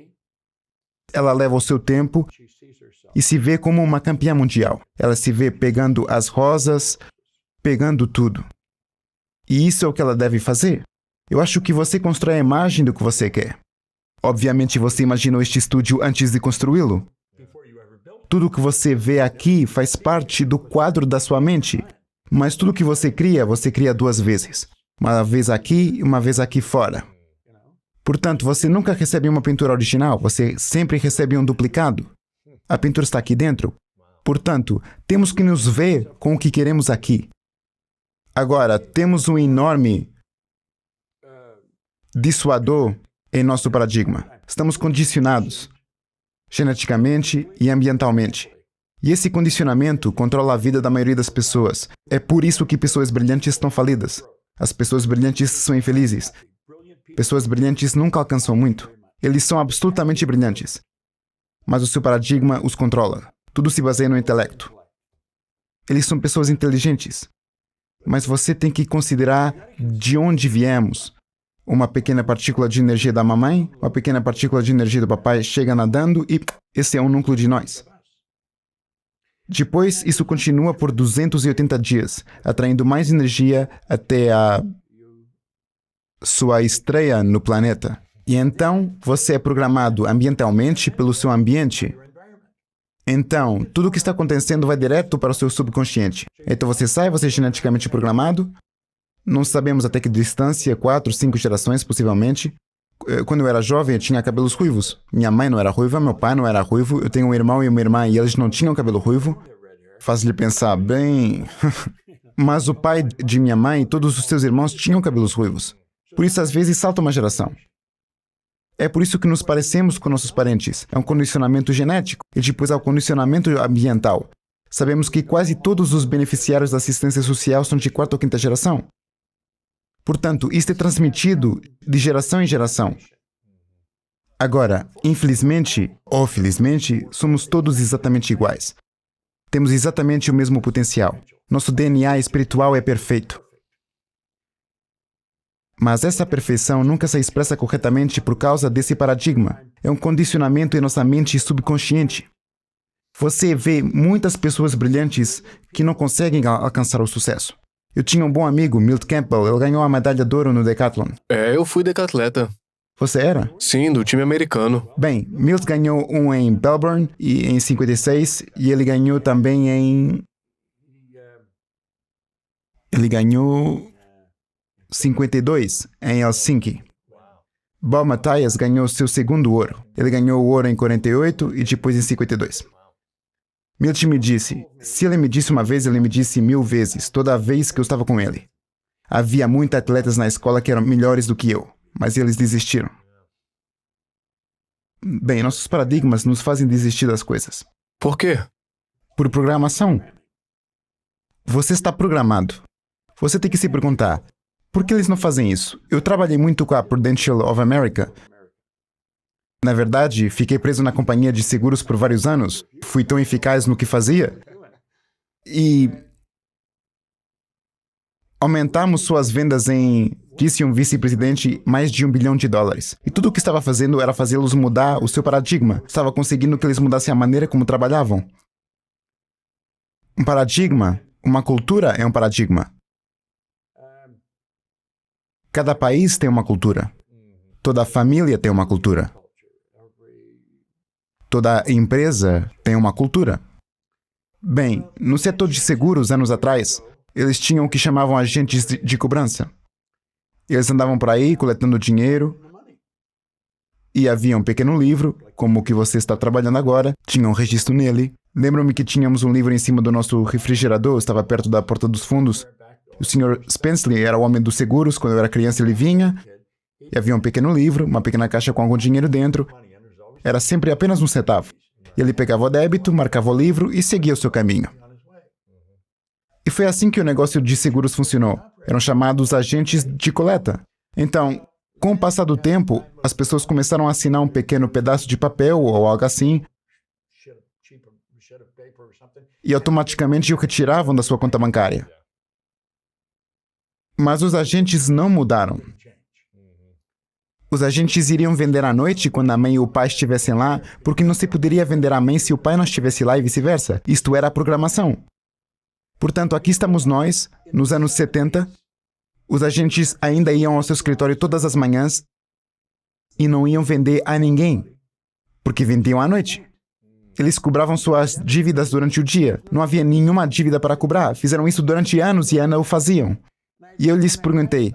ela leva o seu tempo e se vê como uma campeã mundial. Ela se vê pegando as rosas, pegando tudo. E isso é o que ela deve fazer. Eu acho que você constrói a imagem do que você quer. Obviamente você imaginou este estúdio antes de construí-lo. Tudo que você vê aqui faz parte do quadro da sua mente. Mas tudo que você cria duas vezes. Uma vez aqui e uma vez aqui fora. Portanto, você nunca recebe uma pintura original, você sempre recebe um duplicado. A pintura está aqui dentro. Portanto, temos que nos ver com o que queremos aqui. Agora, temos um enorme dissuador em nosso paradigma. Estamos condicionados, geneticamente e ambientalmente. E esse condicionamento controla a vida da maioria das pessoas. É por isso que pessoas brilhantes estão falidas. As pessoas brilhantes são infelizes. Pessoas brilhantes nunca alcançam muito. Eles são absolutamente brilhantes. Mas o seu paradigma os controla. Tudo se baseia no intelecto. Eles são pessoas inteligentes. Mas você tem que considerar de onde viemos. Uma pequena partícula de energia da mamãe, uma pequena partícula de energia do papai chega nadando e esse é um núcleo de nós. Depois, isso continua por 280 dias, atraindo mais energia até a sua estreia no planeta. E então, você é programado ambientalmente pelo seu ambiente. Então, tudo o que está acontecendo vai direto para o seu subconsciente. Então você sai, você é geneticamente programado. Não sabemos até que distância, 4, 5 gerações, possivelmente. Quando eu era jovem, eu tinha cabelos ruivos. Minha mãe não era ruiva, meu pai não era ruivo. Eu tenho um irmão e uma irmã e eles não tinham cabelo ruivo. Faz-lhe pensar bem... Mas o pai de minha mãe e todos os seus irmãos tinham cabelos ruivos. Por isso, às vezes, salta uma geração. É por isso que nos parecemos com nossos parentes. É um condicionamento genético. E depois há o condicionamento ambiental. Sabemos que quase todos os beneficiários da assistência social são de quarta ou quinta geração. Portanto, isto é transmitido de geração em geração. Agora, infelizmente ou felizmente, somos todos exatamente iguais. Temos exatamente o mesmo potencial. Nosso DNA espiritual é perfeito. Mas essa perfeição nunca se expressa corretamente por causa desse paradigma. É um condicionamento em nossa mente subconsciente. Você vê muitas pessoas brilhantes que não conseguem alcançar o sucesso. Eu tinha um bom amigo, Milt Campbell, ele ganhou a medalha de ouro no decathlon. Eu fui decatleta. Você era? Sim, do time americano. Bem, Milt ganhou um em Melbourne e em 56 e ele ganhou também em... Ele ganhou 52 em Helsinki. Bob Mathias ganhou seu segundo ouro. Ele ganhou o ouro em 48 e depois em 52. Milt me disse, se ele me disse uma vez, ele me disse 1000 vezes, toda vez que eu estava com ele. Havia muitos atletas na escola que eram melhores do que eu, mas eles desistiram. Bem, nossos paradigmas nos fazem desistir das coisas. Por quê? Por programação. Você está programado. Você tem que se perguntar, por que eles não fazem isso? Eu trabalhei muito com a Prudential of America. Na verdade, fiquei preso na companhia de seguros por vários anos. Fui tão eficaz no que fazia. E aumentamos suas vendas em, disse um vice-presidente, mais de $1 bilhão. E tudo o que estava fazendo era fazê-los mudar o seu paradigma. Estava conseguindo que eles mudassem a maneira como trabalhavam. Um paradigma, uma cultura é um paradigma. Cada país tem uma cultura. Toda família tem uma cultura. Toda empresa tem uma cultura. Bem, no setor de seguros, anos atrás, eles tinham o que chamavam agentes de cobrança. Eles andavam por aí coletando dinheiro e havia um pequeno livro, como o que você está trabalhando agora, tinha um registro nele. Lembro-me que tínhamos um livro em cima do nosso refrigerador, estava perto da porta dos fundos. O Sr. Spenceley era o homem dos seguros, quando eu era criança ele vinha, e havia um pequeno livro, uma pequena caixa com algum dinheiro dentro. Era sempre apenas um centavo. Ele pegava o débito, marcava o livro e seguia o seu caminho. E foi assim que o negócio de seguros funcionou. Eram chamados agentes de coleta. Então, com o passar do tempo, as pessoas começaram a assinar um pequeno pedaço de papel ou algo assim, e automaticamente o retiravam da sua conta bancária. Mas os agentes não mudaram. Os agentes iriam vender à noite quando a mãe e o pai estivessem lá, porque não se poderia vender à mãe se o pai não estivesse lá e vice-versa. Isto era a programação. Portanto, aqui estamos nós, nos anos 70. Os agentes ainda iam ao seu escritório todas as manhãs e não iam vender a ninguém, porque vendiam à noite. Eles cobravam suas dívidas durante o dia. Não havia nenhuma dívida para cobrar. Fizeram isso durante anos e ainda o faziam. E eu lhes perguntei,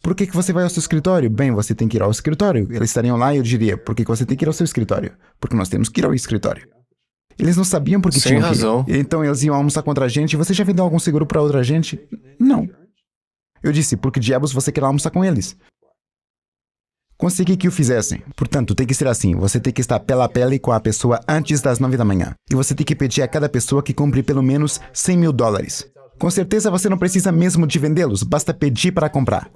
por que você vai ao seu escritório? Bem, você tem que ir ao escritório. Eles estariam lá e eu diria, por que você tem que ir ao seu escritório? Porque nós temos que ir ao escritório. Eles não sabiam por que tinham razão. que ir. Então eles iam almoçar contra a gente. Você já vendeu algum seguro para outra gente? Não. Eu disse, por que diabos você quer almoçar com eles? Consegui que o fizessem. Portanto, tem que ser assim. Você tem que estar pele a pele com a pessoa antes das 9 da manhã. E você tem que pedir a cada pessoa que compre pelo menos $100 mil. Com certeza você não precisa mesmo de vendê-los. Basta pedir para comprar.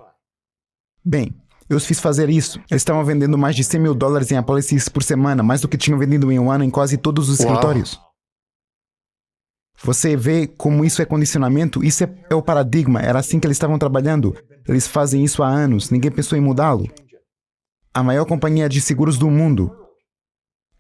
Bem, eu os fiz fazer isso. Eles estavam vendendo mais de $100 mil em apólices por semana, mais do que tinham vendido em um ano em quase todos os escritórios. Você vê como isso é condicionamento? Isso é o paradigma. Era assim que eles estavam trabalhando. Eles fazem isso há anos. Ninguém pensou em mudá-lo. A maior companhia de seguros do mundo.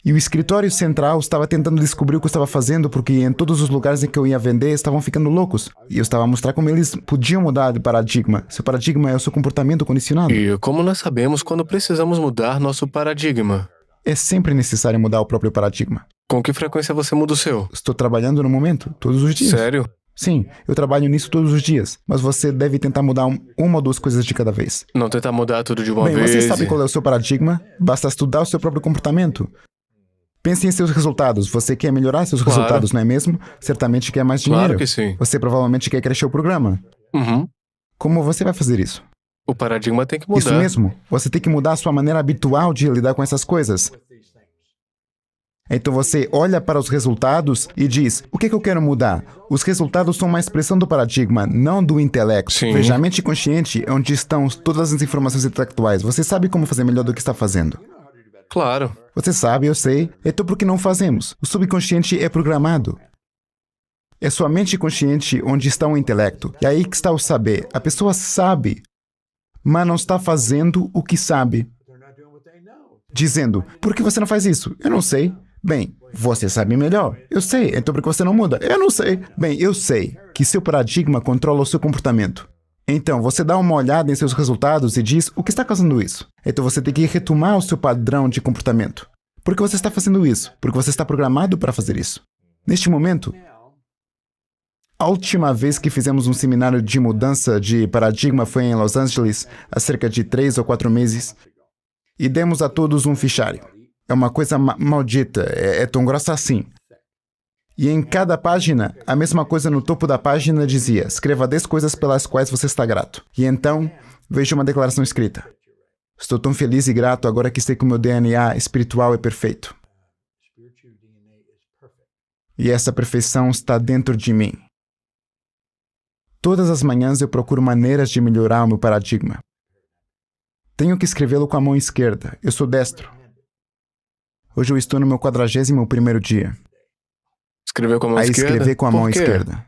E o escritório central estava tentando descobrir o que eu estava fazendo, porque em todos os lugares em que eu ia vender, estavam ficando loucos. E eu estava a mostrar como eles podiam mudar de paradigma. Seu paradigma é o seu comportamento condicionado. E como nós sabemos quando precisamos mudar nosso paradigma? É sempre necessário mudar o próprio paradigma. Com que frequência você muda o seu? Estou trabalhando no momento, todos os dias. Sério? Sim, eu trabalho nisso todos os dias. Mas você deve tentar mudar uma ou duas coisas de cada vez. Não tentar mudar tudo de uma Bem, vez. você sabe qual é o seu paradigma? Basta estudar o seu próprio comportamento. Pense em seus resultados. Você quer melhorar seus resultados, não é mesmo? Certamente quer mais dinheiro. Claro que sim. Você provavelmente quer crescer o programa. Uhum. Como você vai fazer isso? O paradigma tem que Isso mudar. mesmo. Você tem que mudar a sua maneira habitual de lidar com essas coisas. Então você olha para os resultados e diz, o que eu quero mudar? Os resultados são uma expressão do paradigma, não do intelecto. Sim. Veja, a mente consciente é onde estão todas as informações intelectuais. Você sabe como fazer melhor do que está fazendo. Claro. Você sabe, eu sei. Então por que não fazemos? O subconsciente é programado. É sua mente consciente onde está o intelecto. E aí que está o saber. A pessoa sabe, mas não está fazendo o que sabe. Dizendo, por que você não faz isso? Eu não sei. Bem, você sabe melhor. Eu sei. Então por que você não muda? Eu não sei. Bem, eu sei que seu paradigma controla o seu comportamento. Então, você dá uma olhada em seus resultados e diz, o que está causando isso? Então você tem que retomar o seu padrão de comportamento. Por que você está fazendo isso? Porque você está programado para fazer isso. Neste momento, a última vez que fizemos um seminário de mudança de paradigma foi em Los Angeles, há cerca de 3 ou 4 meses, e demos a todos um fichário. É uma coisa maldita, é tão grossa assim. E em cada página, a mesma coisa no topo da página dizia, escreva 10 coisas pelas quais você está grato. E então, vejo uma declaração escrita. Estou tão feliz e grato agora que sei que o meu DNA espiritual é perfeito. E essa perfeição está dentro de mim. Todas as manhãs eu procuro maneiras de melhorar o meu paradigma. Tenho que escrevê-lo com a mão esquerda. Eu sou destro. Hoje eu estou no meu 41º dia. Escrever com a mão A esquerda? escrever com a Por mão quê? esquerda.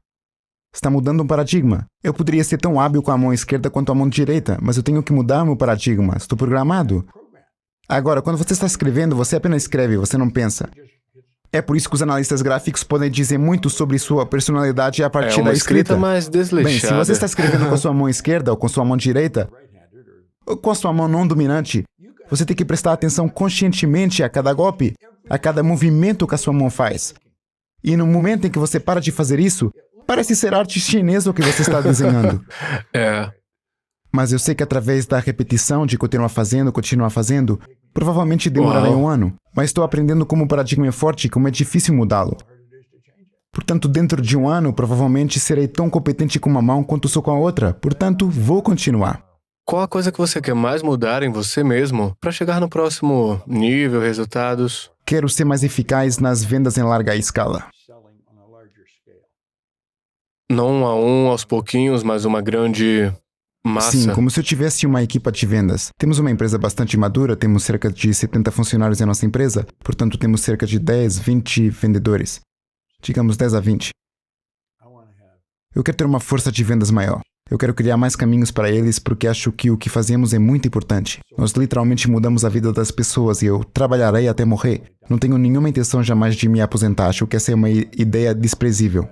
Está mudando um paradigma. Eu poderia ser tão hábil com a mão esquerda quanto a mão direita, mas eu tenho que mudar meu paradigma. Estou programado. Agora, quando você está escrevendo, você apenas escreve, você não pensa. É por isso que os analistas gráficos podem dizer muito sobre sua personalidade a É partir uma da escrita. mais Bem, desleixada. se você está escrevendo com a sua mão esquerda ou com sua mão direita, ou com a sua mão não dominante, você tem que prestar atenção conscientemente a cada golpe, a cada movimento que a sua mão faz. E no momento em que você para de fazer isso, parece ser arte chinesa o que você está desenhando. É. Mas eu sei que através da repetição de continuar fazendo, provavelmente demorará Uau. um ano. Mas estou aprendendo como o paradigma é forte e como é difícil mudá-lo. Portanto, dentro de um ano, provavelmente serei tão competente com uma mão quanto sou com a outra. Portanto, vou continuar. Qual a coisa que você quer mais mudar em você mesmo para chegar no próximo nível, resultados? Quero ser mais eficaz nas vendas em larga escala. Não um a um, aos pouquinhos, mas uma grande massa. Sim, como se eu tivesse uma equipa de vendas. Temos uma empresa bastante madura, temos cerca de 70 funcionários em nossa empresa, portanto temos cerca de 10, 20 vendedores. Digamos 10 a 20. Eu quero ter uma força de vendas maior. Eu quero criar mais caminhos para eles porque acho que o que fazemos é muito importante. Nós literalmente mudamos a vida das pessoas e eu trabalharei até morrer. Não tenho nenhuma intenção jamais de me aposentar. Acho que essa é uma ideia desprezível.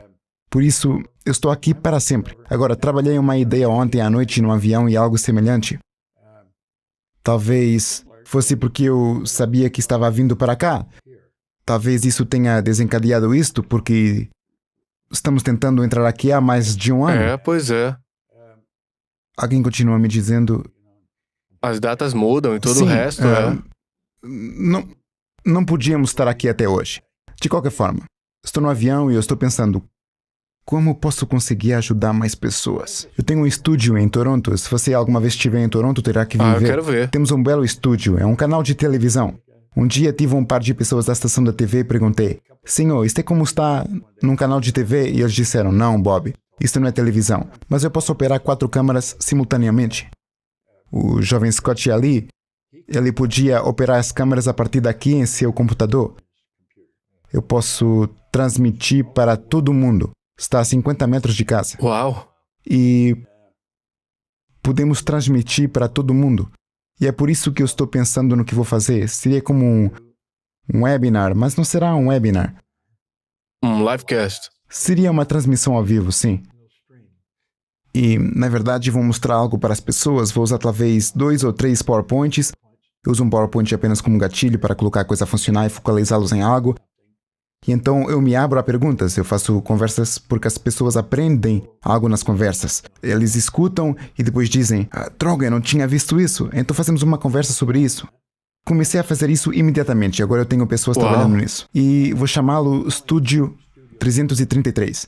Por isso, eu estou aqui para sempre. Agora, trabalhei em uma ideia ontem à noite num avião e algo semelhante. Talvez fosse porque eu sabia que estava vindo para cá. Talvez isso tenha desencadeado isto, porque estamos tentando entrar aqui há mais de um ano. É, pois é. Alguém continua me dizendo... As datas mudam e todo Sim, o resto não podíamos estar aqui até hoje. De qualquer forma, estou no avião e eu estou pensando... Como posso conseguir ajudar mais pessoas? Eu tenho um estúdio em Toronto. Se você alguma vez estiver em Toronto, terá que vir Ah, eu ver. quero ver. Temos um belo estúdio. É um canal de televisão. Um dia tive um par de pessoas da estação da TV e perguntei: Senhor, isto é como está num canal de TV? E eles disseram: Não, Bob, isto não é televisão. Mas eu posso operar 4 câmaras simultaneamente. O jovem Scott ali, ele podia operar as câmeras a partir daqui em seu computador. Eu posso transmitir para todo mundo. Está a 50 metros de casa. Uau! E podemos transmitir para todo mundo. E é por isso que eu estou pensando no que vou fazer. Seria como um webinar, mas não será um webinar. Um livecast. Seria uma transmissão ao vivo, sim. E, na verdade, vou mostrar algo para as pessoas. Vou usar talvez 2 ou 3 PowerPoints. Eu uso um PowerPoint apenas como gatilho para colocar a coisa a funcionar e focalizá-los em algo. E então eu me abro a perguntas, eu faço conversas porque as pessoas aprendem algo nas conversas. Eles escutam e depois dizem, droga, eu não tinha visto isso, então fazemos uma conversa sobre isso. Comecei a fazer isso imediatamente, agora eu tenho pessoas trabalhando nisso. E vou chamá-lo Estúdio 333.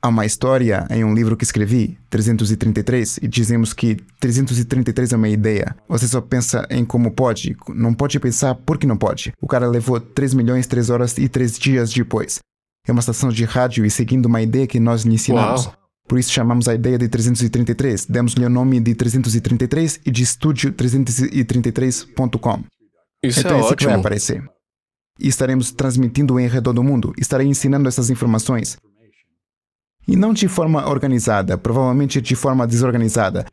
Há uma história em um livro que escrevi, 333, e dizemos que 333 é uma ideia. Você só pensa em como pode, não pode pensar por que não pode. O cara levou 3 milhões, 3 horas e 3 dias depois. É uma estação de rádio e seguindo uma ideia que nós lhe ensinamos. Uau. Por isso chamamos a ideia de 333. Demos-lhe o nome de 333 e de estúdio 333.com. Isso Então é é isso que vai ótimo. aparecer. E estaremos transmitindo em redor do mundo. Estarei ensinando essas informações. E não de forma organizada, provavelmente de forma desorganizada,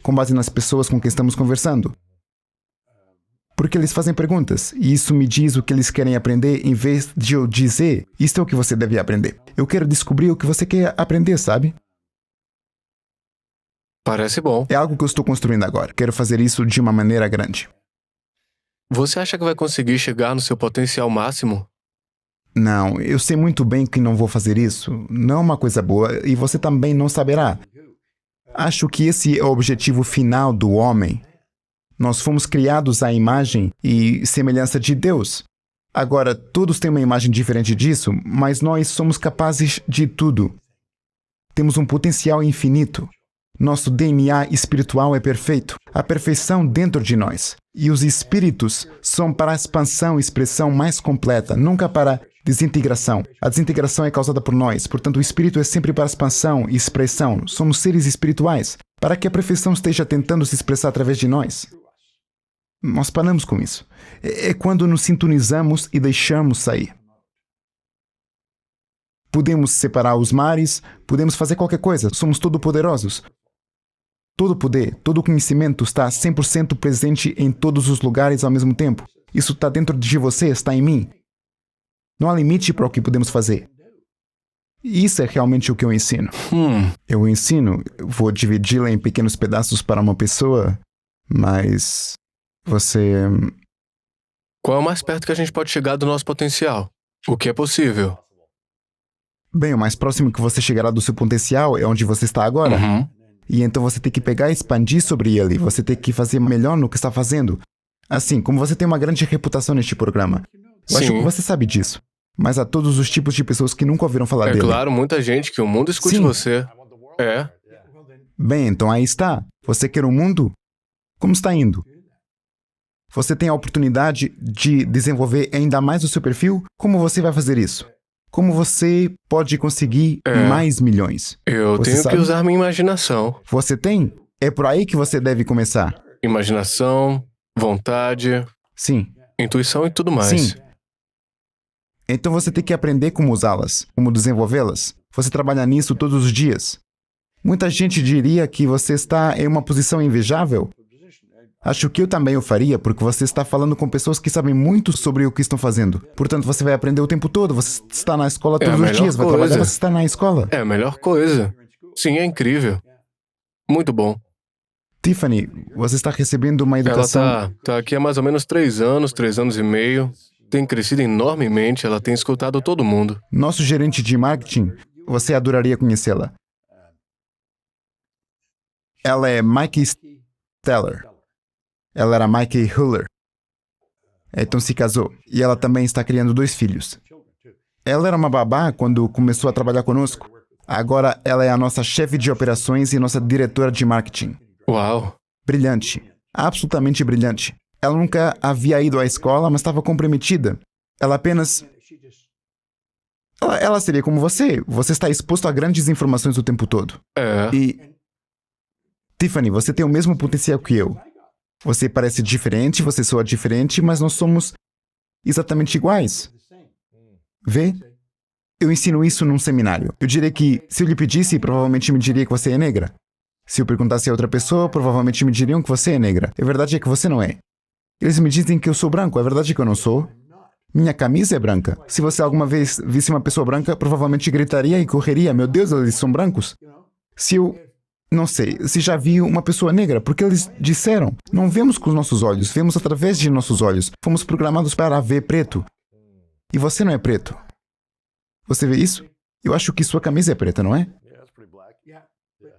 com base nas pessoas com quem estamos conversando. Porque eles fazem perguntas, e isso me diz o que eles querem aprender, em vez de eu dizer, isto é o que você deve aprender. Eu quero descobrir o que você quer aprender, sabe? Parece bom. É algo que eu estou construindo agora. Quero fazer isso de uma maneira grande. Você acha que vai conseguir chegar no seu potencial máximo? Não, eu sei muito bem que não vou fazer isso. Não é uma coisa boa e você também não saberá. Acho que esse é o objetivo final do homem. Nós fomos criados à imagem e semelhança de Deus. Agora, todos têm uma imagem diferente disso, mas nós somos capazes de tudo. Temos um potencial infinito. Nosso DNA espiritual é perfeito. A perfeição dentro de nós. E os espíritos são para a expansão e expressão mais completa, nunca para desintegração. A desintegração é causada por nós, portanto o espírito é sempre para expansão e expressão. Somos seres espirituais, para que a perfeição esteja tentando se expressar através de nós. Nós paramos com isso. É quando nos sintonizamos e deixamos sair. Podemos separar os mares, podemos fazer qualquer coisa, somos todo-poderosos. Todo poder, todo conhecimento está 100% presente em todos os lugares ao mesmo tempo. Isso está dentro de você, está em mim. Não há limite para o que podemos fazer. E isso é realmente o que eu ensino. Eu ensino, vou dividi-la em pequenos pedaços para uma pessoa, mas você... Qual é o mais perto que a gente pode chegar do nosso potencial? O que é possível? Bem, o mais próximo que você chegará do seu potencial é onde você está agora. Uhum. E então você tem que pegar e expandir sobre ele. Você tem que fazer melhor no que está fazendo. Assim, como você tem uma grande reputação neste programa. Eu acho Sim. que você sabe disso. Mas há todos os tipos de pessoas que nunca ouviram falar É dele. claro, muita gente que o mundo escute Sim. você. É. Bem, então aí está. Você quer um mundo? Como está indo? Você tem a oportunidade de desenvolver ainda mais o seu perfil? Como você vai fazer isso? Como você pode conseguir mais milhões? Eu Você tenho sabe? que usar minha imaginação. Você tem? É por aí que você deve começar. Imaginação, vontade, Sim. intuição e tudo mais. Sim. Então você tem que aprender como usá-las, como desenvolvê-las. Você trabalha nisso todos os dias. Muita gente diria que você está em uma posição invejável. Acho que eu também o faria, porque você está falando com pessoas que sabem muito sobre o que estão fazendo. Portanto, você vai aprender o tempo todo. Você está na escola É a todos os melhor dias. Vai coisa. trabalhar, você está na escola. É a melhor coisa. Sim, é incrível. Muito bom. Tiffany, você está recebendo uma Ela educação... tá aqui há mais ou menos 3 anos, 3 anos e meio. Tem crescido enormemente, ela tem escutado todo mundo. Nosso gerente de marketing, você adoraria conhecê-la. Ela é Mikey Steller. Ela era Mikey Huller. Então se casou. E ela também está criando 2 filhos. Ela era uma babá quando começou a trabalhar conosco. Agora ela é a nossa chefe de operações e nossa diretora de marketing. Uau. Brilhante. Absolutamente brilhante. Ela nunca havia ido à escola, mas estava comprometida. Ela apenas... Ela seria como você. Você está exposto a grandes informações o tempo todo. É. E... Tiffany, você tem o mesmo potencial que eu. Você parece diferente, você soa diferente, mas nós somos exatamente iguais. Vê? Eu ensino isso num seminário. Eu diria que, se eu lhe pedisse, provavelmente me diria que você é negra. Se eu perguntasse a outra pessoa, provavelmente me diriam que você é negra. A verdade é que você não é. Eles me dizem que eu sou branco. A verdade é que eu não sou. Minha camisa é branca. Se você alguma vez visse uma pessoa branca, provavelmente gritaria e correria. Meu Deus, eles são brancos. Se eu... Não sei, se já vi uma pessoa negra, porque eles disseram, não vemos com os nossos olhos, vemos através de nossos olhos. Fomos programados para ver preto. E você não é preto. Você vê isso? Eu acho que sua camisa é preta, não é?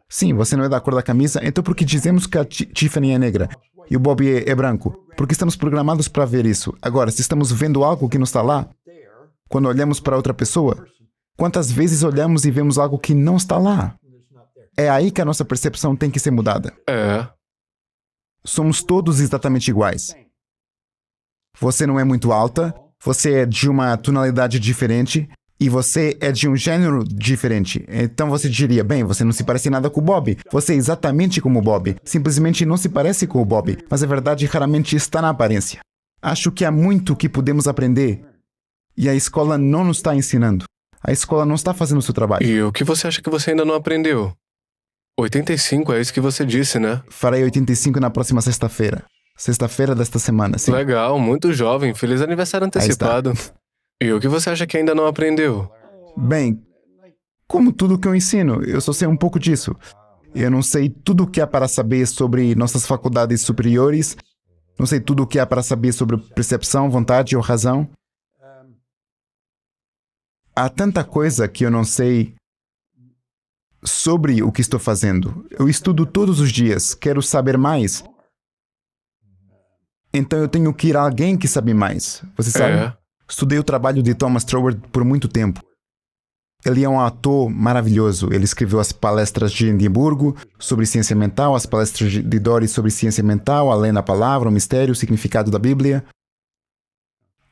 Sim, você não é da cor da camisa, então por que dizemos que a Tiffany é negra e o Bob é branco? Porque estamos programados para ver isso. Agora, se estamos vendo algo que não está lá, quando olhamos para outra pessoa, Quantas vezes olhamos e vemos algo que não está lá? É aí que a nossa percepção tem que ser mudada. É. Somos todos exatamente iguais. Você não é muito alta, você é de uma tonalidade diferente e você é de um gênero diferente. Então você diria, bem, você não se parece nada com o Bob. Você é exatamente como o Bob. Simplesmente não se parece com o Bob. Mas a verdade raramente está na aparência. Acho que há muito que podemos aprender e a escola não nos está ensinando. A escola não está fazendo o seu trabalho. E o que você acha que você ainda não aprendeu? 85 é isso que você disse, né? Farei 85 na próxima sexta-feira. Sexta-feira desta semana, sim. Legal, muito jovem. Feliz aniversário antecipado. E o que você acha que ainda não aprendeu? Bem, como tudo que eu ensino, eu só sei um pouco disso. Eu não sei tudo o que há para saber sobre nossas faculdades superiores. Não sei tudo o que há para saber sobre percepção, vontade ou razão. Há tanta coisa que eu não sei sobre o que estou fazendo. Eu estudo todos os dias, quero saber mais. Então eu tenho que ir a alguém que sabe mais. Você sabe? É. Estudei o trabalho de Thomas Troward por muito tempo. Ele é um ator maravilhoso. Ele escreveu as palestras de Edimburgo sobre ciência mental, as palestras de Dory sobre ciência mental, além da palavra, o mistério, o significado da Bíblia.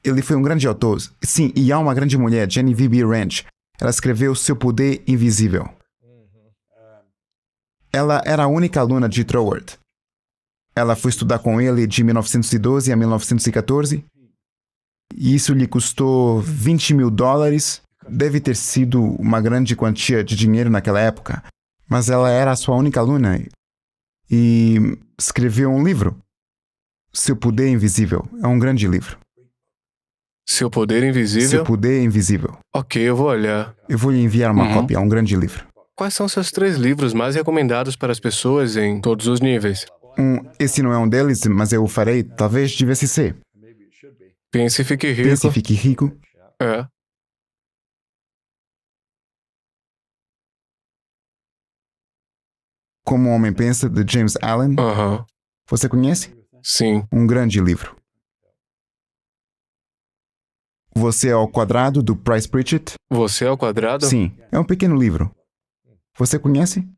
Ele foi um grande autor. Sim, e há uma grande mulher, Genevieve Ranch. Ela escreveu Seu Poder Invisível. Ela era a única aluna de Troward. Ela foi estudar com ele de 1912 a 1914. E isso lhe custou $20 mil. Deve ter sido uma grande quantia de dinheiro naquela época. Mas ela era a sua única aluna. E escreveu um livro. Seu Poder Invisível. É um grande livro. Seu Poder Invisível? Seu Poder Invisível. Ok, eu vou olhar. Eu vou lhe enviar uma cópia. É um grande livro. Quais são seus 3 livros mais recomendados para as pessoas em todos os níveis? Esse não é um deles, mas eu o farei. Talvez devesse ser. Pense e Fique Rico. Pense e Fique Rico. É. Como o Homem Pensa, de James Allen. Aham. Você conhece? Sim. Um grande livro. Você é ao Quadrado, do Price Pritchett? Você ao Quadrado? Sim, é um pequeno livro. Você conhece?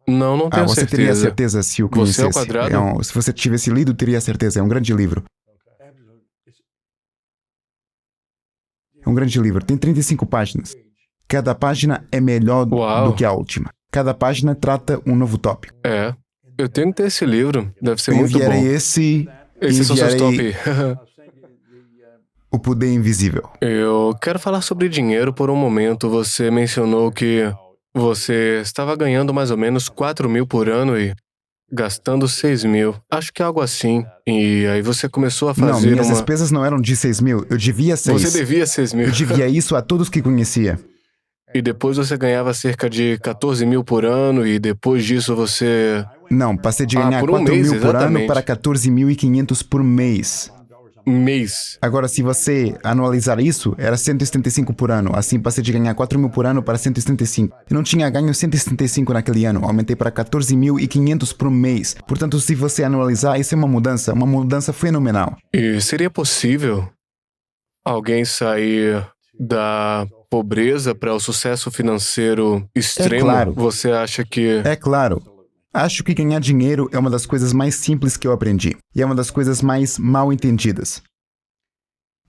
Não tenho você certeza. teria certeza se o conhecesse. Você ao Quadrado? Se você tivesse lido, teria certeza. É um grande livro. É um grande livro. Tem 35 páginas. Cada página é melhor Uau. do que a última. Cada página trata um novo tópico. É. Eu tenho que ter esse livro. Deve ser Eu muito bom. enviarei esse... Esses são seus top. O Poder Invisível. Eu quero falar sobre dinheiro por um momento. Você mencionou que você estava ganhando mais ou menos 4 mil por ano e gastando 6 mil. Acho que é algo assim. E aí você começou a Não, fazer minhas despesas não eram de 6 mil. Eu devia 6. Você devia 6 mil. Eu devia isso a todos que conhecia. E depois você ganhava cerca de 14 mil por ano e depois disso você... Não, passei de ganhar por um 4 mês, mil por ano exatamente. para 14.500 por mês. Mês. Agora, se você anualizar isso, era 175 por ano. Assim, passei de ganhar 4 mil por ano para 175. Eu não tinha ganho 175 naquele ano. Aumentei para 14.500 por mês. Portanto, se você anualizar, isso é uma mudança fenomenal. E seria possível alguém sair da pobreza para o sucesso financeiro extremo? claro. Você acha que... É claro. Acho que ganhar dinheiro é uma das coisas mais simples que eu aprendi. E é uma das coisas mais mal entendidas.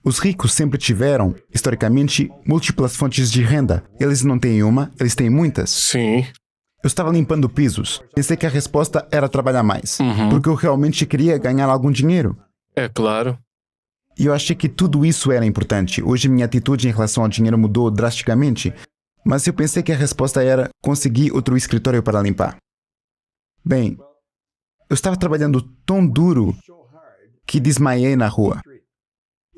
Os ricos sempre tiveram, historicamente, múltiplas fontes de renda. Eles não têm uma, eles têm muitas. Sim. Eu estava limpando pisos. Pensei que a resposta era trabalhar mais. Uhum. Porque eu realmente queria ganhar algum dinheiro. É claro. E eu achei que tudo isso era importante. Hoje minha atitude em relação ao dinheiro mudou drasticamente. Mas eu pensei que a resposta era conseguir outro escritório para limpar. Bem, eu estava trabalhando tão duro que desmaiei na rua.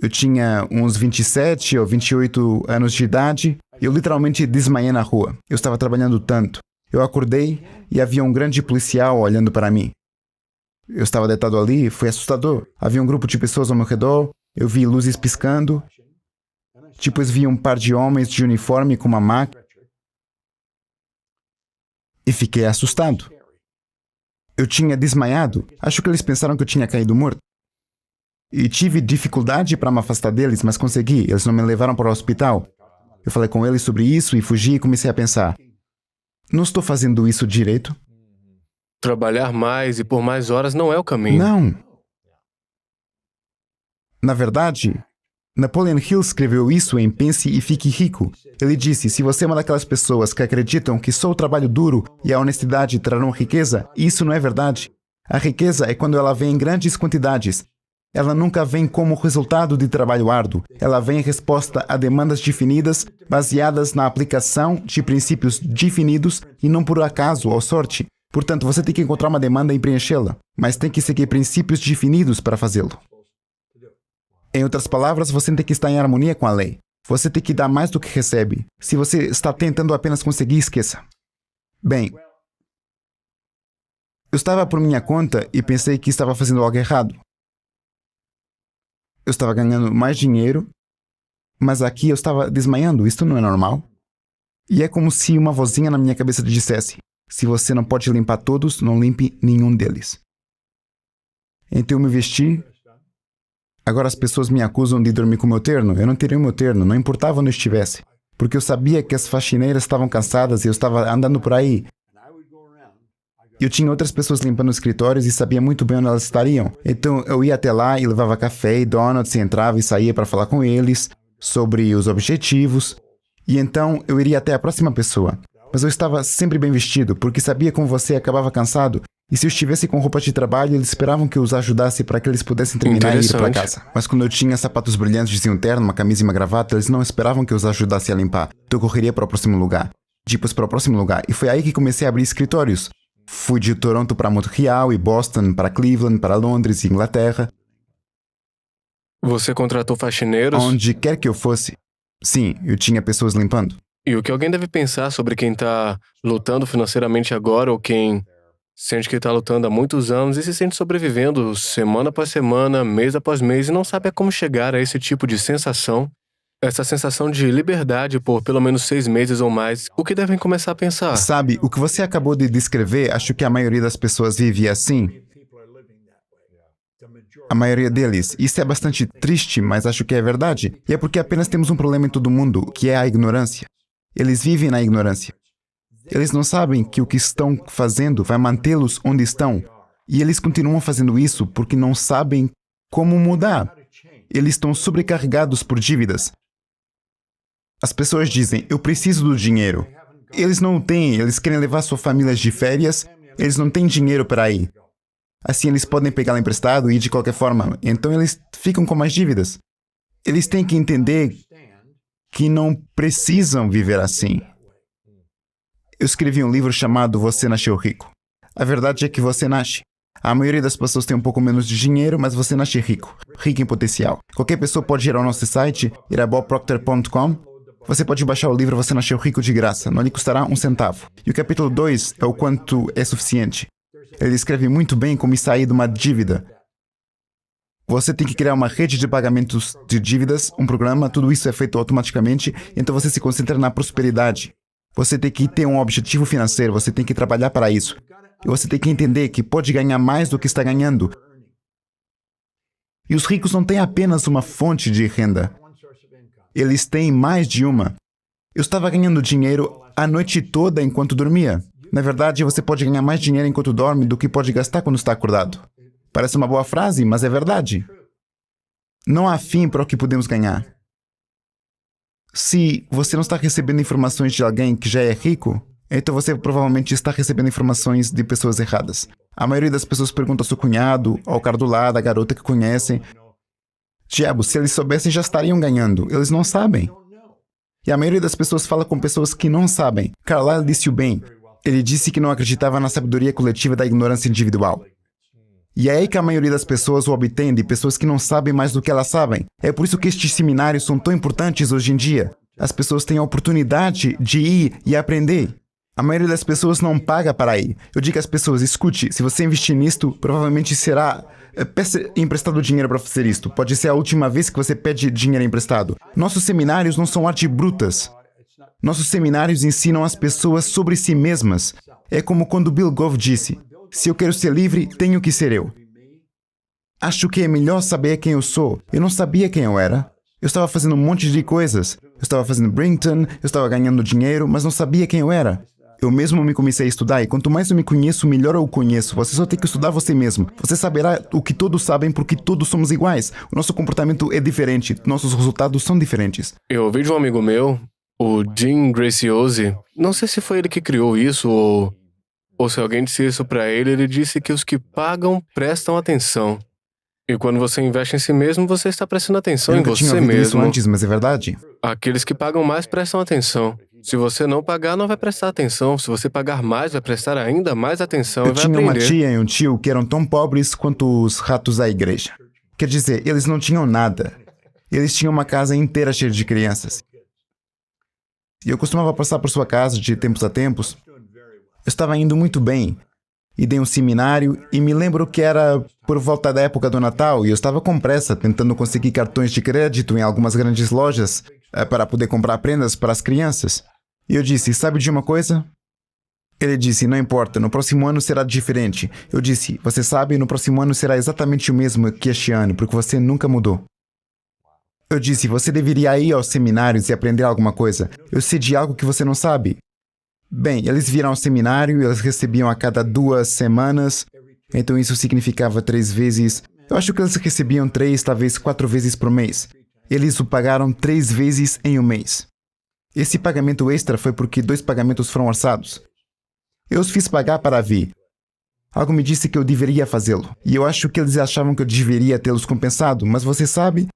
Eu tinha uns 27 ou 28 anos de idade e eu literalmente desmaiei na rua. Eu estava trabalhando tanto. Eu acordei e havia um grande policial olhando para mim. Eu estava deitado ali, foi assustador. Havia um grupo de pessoas ao meu redor, eu vi luzes piscando. Depois vi um par de homens de uniforme com uma máquina. E fiquei assustado. Eu tinha desmaiado. Acho que eles pensaram que eu tinha caído morto. E tive dificuldade para me afastar deles, mas consegui. Eles não me levaram para o hospital. Eu falei com ele sobre isso e fugi e comecei a pensar, não estou fazendo isso direito? Trabalhar mais e por mais horas não é o caminho. Não. Na verdade, Napoleon Hill escreveu isso em Pense e Fique Rico. Ele disse, se você é uma daquelas pessoas que acreditam que só o trabalho duro e a honestidade trarão riqueza, isso não é verdade. A riqueza é quando ela vem em grandes quantidades. Ela nunca vem como resultado de trabalho árduo. Ela vem em resposta a demandas definidas, baseadas na aplicação de princípios definidos e não por acaso ou sorte. Portanto, você tem que encontrar uma demanda e preenchê-la, mas tem que seguir princípios definidos para fazê-lo. Em outras palavras, você tem que estar em harmonia com a lei. Você tem que dar mais do que recebe. Se você está tentando apenas conseguir, esqueça. Bem, eu estava por minha conta e pensei que estava fazendo algo errado. Eu estava ganhando mais dinheiro, mas aqui eu estava desmaiando. Isto não é normal. E é como se uma vozinha na minha cabeça dissesse, se você não pode limpar todos, não limpe nenhum deles. Então eu me vesti. Agora as pessoas me acusam de dormir com meu terno. Eu não teria o meu terno, não importava onde eu estivesse. Porque eu sabia que as faxineiras estavam cansadas e eu estava andando por aí. Eu tinha outras pessoas limpando escritórios e sabia muito bem onde elas estariam. Então eu ia até lá e levava café e donuts e entrava e saía para falar com eles sobre os objetivos. E então eu iria até a próxima pessoa. Mas eu estava sempre bem vestido, porque sabia como você acabava cansado. E se eu estivesse com roupa de trabalho, eles esperavam que eu os ajudasse para que eles pudessem terminar e ir para casa. Mas quando eu tinha sapatos brilhantes de um terno, uma camisa e uma gravata, eles não esperavam que eu os ajudasse a limpar. Então eu correria para o próximo lugar. Depois para o próximo lugar. E foi aí que comecei a abrir escritórios. Fui de Toronto para Montreal e Boston, para Cleveland, para Londres e Inglaterra. Você contratou faxineiros? Onde quer que eu fosse. Sim, eu tinha pessoas limpando. E o que alguém deve pensar sobre quem está lutando financeiramente agora ou quem sente que está lutando há muitos anos e se sente sobrevivendo semana após semana, mês após mês e não sabe como chegar a esse tipo de sensação, essa sensação de liberdade por pelo menos 6 meses ou mais, o que devem começar a pensar? Sabe, o que você acabou de descrever, acho que a maioria das pessoas vive assim. A maioria deles. Isso é bastante triste, mas acho que é verdade. E é porque apenas temos um problema em todo mundo, que é a ignorância. Eles vivem na ignorância. Eles não sabem que o que estão fazendo vai mantê-los onde estão. E eles continuam fazendo isso porque não sabem como mudar. Eles estão sobrecarregados por dívidas. As pessoas dizem, eu preciso do dinheiro. Eles não o têm, eles querem levar suas famílias de férias, eles não têm dinheiro para ir. Assim eles podem pegá-lo emprestado e ir de qualquer forma. Então eles ficam com mais dívidas. Eles têm que entender que não precisam viver assim. Eu escrevi um livro chamado Você Nasceu Rico. A verdade é que você nasce. A maioria das pessoas tem um pouco menos de dinheiro, mas você nasce rico. Rico em potencial. Qualquer pessoa pode ir ao nosso site, ir a bobproctor.com. Você pode baixar o livro Você Nasceu Rico de graça. Não lhe custará 1 centavo. E o capítulo 2 é o quanto é suficiente. Ele escreve muito bem como sair de uma dívida. Você tem que criar uma rede de pagamentos de dívidas, um programa, tudo isso é feito automaticamente, então você se concentra na prosperidade. Você tem que ter um objetivo financeiro, você tem que trabalhar para isso. E você tem que entender que pode ganhar mais do que está ganhando. E os ricos não têm apenas uma fonte de renda. Eles têm mais de uma. Eu estava ganhando dinheiro a noite toda enquanto dormia. Na verdade, você pode ganhar mais dinheiro enquanto dorme do que pode gastar quando está acordado. Parece uma boa frase, mas é verdade. Não há fim para o que podemos ganhar. Se você não está recebendo informações de alguém que já é rico, então você provavelmente está recebendo informações de pessoas erradas. A maioria das pessoas pergunta ao seu cunhado, ao cara do lado, à garota que conhecem. Diabo, se eles soubessem já estariam ganhando. Eles não sabem. E a maioria das pessoas fala com pessoas que não sabem. Carlyle disse-o bem. Ele disse que não acreditava na sabedoria coletiva da ignorância individual. E é aí que a maioria das pessoas o obtém de pessoas que não sabem mais do que elas sabem. É por isso que estes seminários são tão importantes hoje em dia. As pessoas têm a oportunidade de ir e aprender. A maioria das pessoas não paga para ir. Eu digo às pessoas, escute, se você investir nisto, provavelmente será... Peça emprestado dinheiro para fazer isto. Pode ser a última vez que você pede dinheiro emprestado. Nossos seminários não são arte brutas. Nossos seminários ensinam as pessoas sobre si mesmas. É como quando Bill Gove disse, se eu quero ser livre, tenho que ser eu. Acho que é melhor saber quem eu sou. Eu não sabia quem eu era. Eu estava fazendo um monte de coisas. Eu estava fazendo Brington, eu estava ganhando dinheiro, mas não sabia quem eu era. Eu mesmo me comecei a estudar e quanto mais eu me conheço, melhor eu o conheço. Você só tem que estudar você mesmo. Você saberá o que todos sabem porque todos somos iguais. O nosso comportamento é diferente, nossos resultados são diferentes. Eu ouvi de um amigo meu, o Jim Graciosi, não sei se foi ele que criou isso ou se alguém disse isso pra ele, ele disse que os que pagam prestam atenção. E quando você investe em si mesmo, você está prestando atenção Eu em nunca tinha você ouvido isso mesmo. antes, mas é verdade. Aqueles que pagam mais prestam atenção. Se você não pagar, não vai prestar atenção. Se você pagar mais, vai prestar ainda mais atenção Eu e vai tinha uma aprender. tia e um tio que eram tão pobres quanto os ratos da igreja. Quer dizer, eles não tinham nada. Eles tinham uma casa inteira cheia de crianças. E eu costumava passar por sua casa de tempos a tempos. Eu estava indo muito bem. E dei um seminário e me lembro que era por volta da época do Natal e eu estava com pressa tentando conseguir cartões de crédito em algumas grandes lojas para poder comprar prendas para as crianças. E eu disse, sabe de uma coisa? Ele disse, não importa, no próximo ano será diferente. Eu disse, você sabe, no próximo ano será exatamente o mesmo que este ano, porque você nunca mudou. Eu disse, você deveria ir aos seminários e aprender alguma coisa. Eu sei de algo que você não sabe. Bem, eles viram ao seminário, eles recebiam a cada 2 semanas, então isso significava 3 vezes. Eu acho que eles recebiam 3, talvez 4 vezes por mês. Eles o pagaram 3 vezes em um mês. Esse pagamento extra foi porque 2 pagamentos foram orçados. Eu os fiz pagar para vir. Algo me disse que eu deveria fazê-lo, e eu acho que eles achavam que eu deveria tê-los compensado, mas você sabe?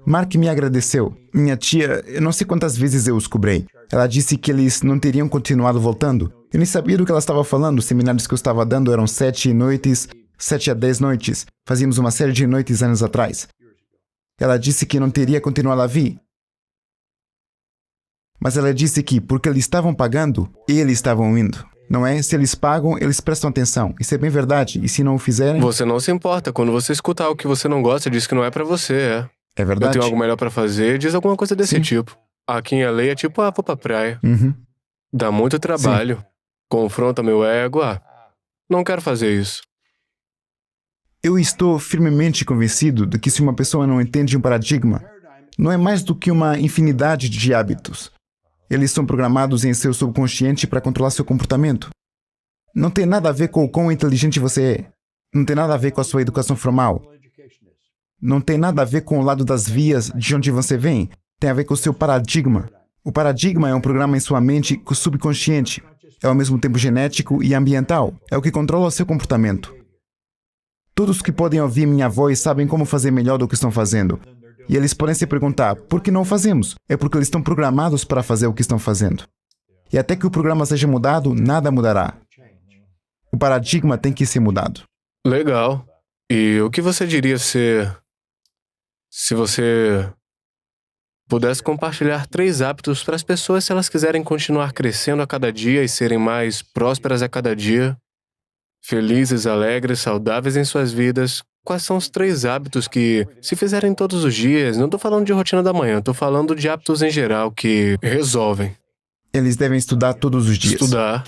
Mark me agradeceu. Minha tia, eu não sei quantas vezes eu os cobrei. Ela disse que eles não teriam continuado voltando. Eu nem sabia do que ela estava falando. Os seminários que eu estava dando eram 7 noites, 7 a 10 noites. Fazíamos uma série de noites anos atrás. Ela disse que não teria continuado a vir. Mas ela disse que, porque eles estavam pagando, eles estavam indo. Não é? Se eles pagam, eles prestam atenção. Isso é bem verdade. E se não o fizerem... Você não se importa. Quando você escuta algo que você não gosta, diz que não é pra você, é. É Eu verdade. tenho algo melhor pra fazer, diz alguma coisa desse Sim. tipo. Aqui em LA é tipo, vou pra praia. Uhum. Dá muito trabalho. Confronta meu ego, não quero fazer isso. Eu estou firmemente convencido de que se uma pessoa não entende um paradigma, não é mais do que uma infinidade de hábitos. Eles são programados em seu subconsciente para controlar seu comportamento. Não tem nada a ver com o quão inteligente você é. Não tem nada a ver com a sua educação formal. Não tem nada a ver com o lado das vias de onde você vem. Tem a ver com o seu paradigma. O paradigma é um programa em sua mente subconsciente. É ao mesmo tempo genético e ambiental. É o que controla o seu comportamento. Todos que podem ouvir minha voz sabem como fazer melhor do que estão fazendo. E eles podem se perguntar, por que não o fazemos? É porque eles estão programados para fazer o que estão fazendo. E até que o programa seja mudado, nada mudará. O paradigma tem que ser mudado. Legal. E o que você diria se você pudesse compartilhar 3 hábitos para as pessoas se elas quiserem continuar crescendo a cada dia e serem mais prósperas a cada dia, felizes, alegres, saudáveis em suas vidas? Quais são os 3 hábitos que, se fizerem todos os dias, não estou falando de rotina da manhã, estou falando de hábitos em geral que resolvem? Eles devem estudar todos os dias. Estudar.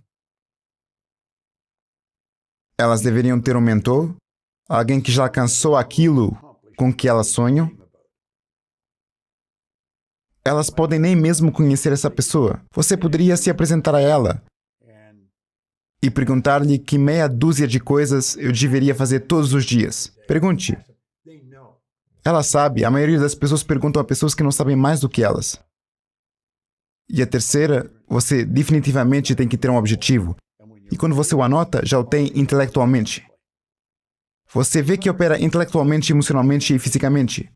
Elas deveriam ter um mentor, alguém que já alcançou aquilo com que elas sonham. Elas podem nem mesmo conhecer essa pessoa. Você poderia se apresentar a ela e perguntar-lhe que meia dúzia de coisas eu deveria fazer todos os dias. Pergunte. Ela sabe, a maioria das pessoas perguntam a pessoas que não sabem mais do que elas. E a terceira, você definitivamente tem que ter um objetivo. E quando você o anota, já o tem intelectualmente. Você vê que opera intelectualmente, emocionalmente e fisicamente.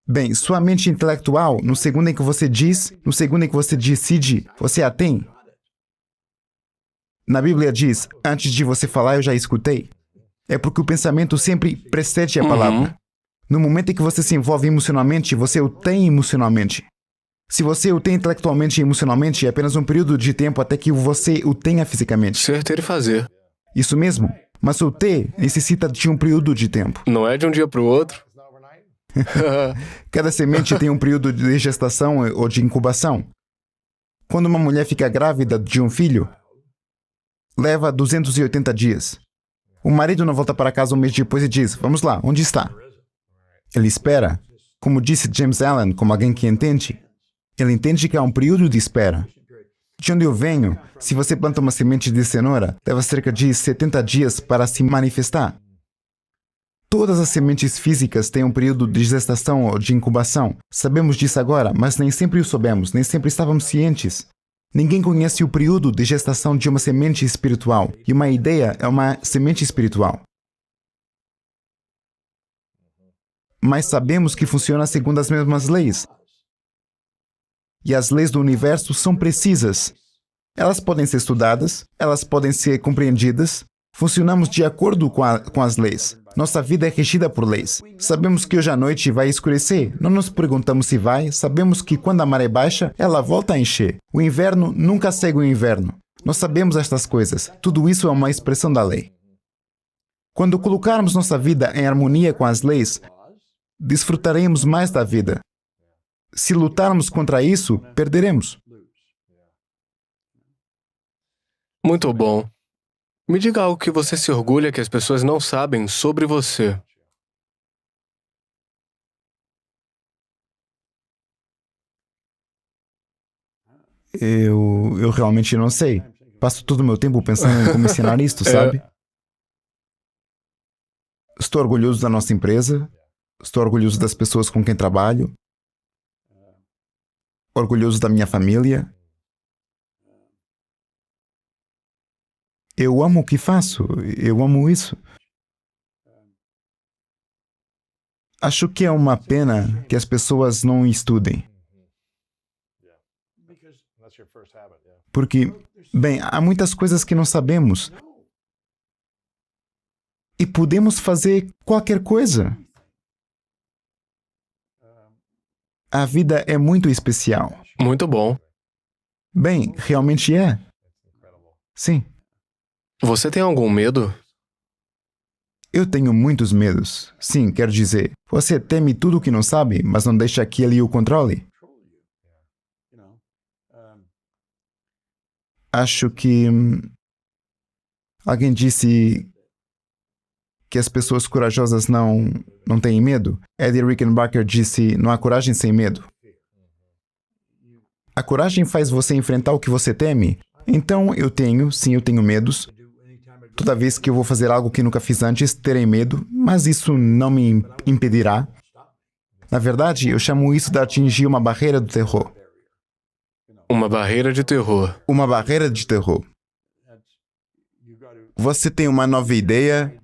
Bem, sua mente intelectual, no segundo em que você diz, no segundo em que você decide, você a tem. Na Bíblia diz, antes de você falar, eu já escutei. É porque o pensamento sempre precede a palavra. No momento em que você se envolve emocionalmente, você o tem emocionalmente. Se você o tem intelectualmente e emocionalmente, é apenas um período de tempo até que você o tenha fisicamente. Ser, ter e fazer. Isso mesmo. Mas o ter necessita de um período de tempo. Não é de um dia para o outro. Cada semente tem um período de gestação ou de incubação. Quando uma mulher fica grávida de um filho, leva 280 dias. O marido não volta para casa um mês depois e diz, vamos lá, onde está? Ele espera. Como disse James Allen, como alguém que entende, Ele entende que há um período de espera. De onde eu venho, se você planta uma semente de cenoura, leva cerca de 70 dias para se manifestar. Todas as sementes físicas têm um período de gestação ou de incubação. Sabemos disso agora, mas nem sempre o soubemos, nem sempre estávamos cientes. Ninguém conhece o período de gestação de uma semente espiritual, e uma ideia é uma semente espiritual. Mas sabemos que funciona segundo as mesmas leis. E as leis do universo são precisas. Elas podem ser estudadas, elas podem ser compreendidas. Funcionamos de acordo com as leis. Nossa vida é regida por leis. Sabemos que hoje à noite vai escurecer. Não nos perguntamos se vai. Sabemos que quando a maré baixa, ela volta a encher. O inverno nunca segue o inverno. Nós sabemos estas coisas. Tudo isso é uma expressão da lei. Quando colocarmos nossa vida em harmonia com as leis, desfrutaremos mais da vida. Se lutarmos contra isso, perderemos. Muito bom. Me diga algo que você se orgulha que as pessoas não sabem sobre você. Eu realmente não sei. Passo todo o meu tempo pensando em como ensinar isto, sabe? Estou orgulhoso da nossa empresa. Estou orgulhoso das pessoas com quem trabalho. Orgulhoso da minha família. Eu amo o que faço. Eu amo isso. Acho que é uma pena que as pessoas não estudem. Porque, bem, há muitas coisas que não sabemos. E podemos fazer qualquer coisa. A vida é muito especial. Muito bom. Bem, realmente é. Sim. Você tem algum medo? Eu tenho muitos medos. Sim, quero dizer, você teme tudo o que não sabe, mas não deixa que ele o controle. Acho que alguém disse que as pessoas corajosas não têm medo. Eddie Rickenbacker disse, não há coragem sem medo. A coragem faz você enfrentar o que você teme. Então, eu tenho medos. Toda vez que eu vou fazer algo que nunca fiz antes, terei medo, mas isso não me impedirá. Na verdade, eu chamo isso de atingir uma barreira do terror. Uma barreira de terror. Uma barreira de terror. Você tem uma nova ideia.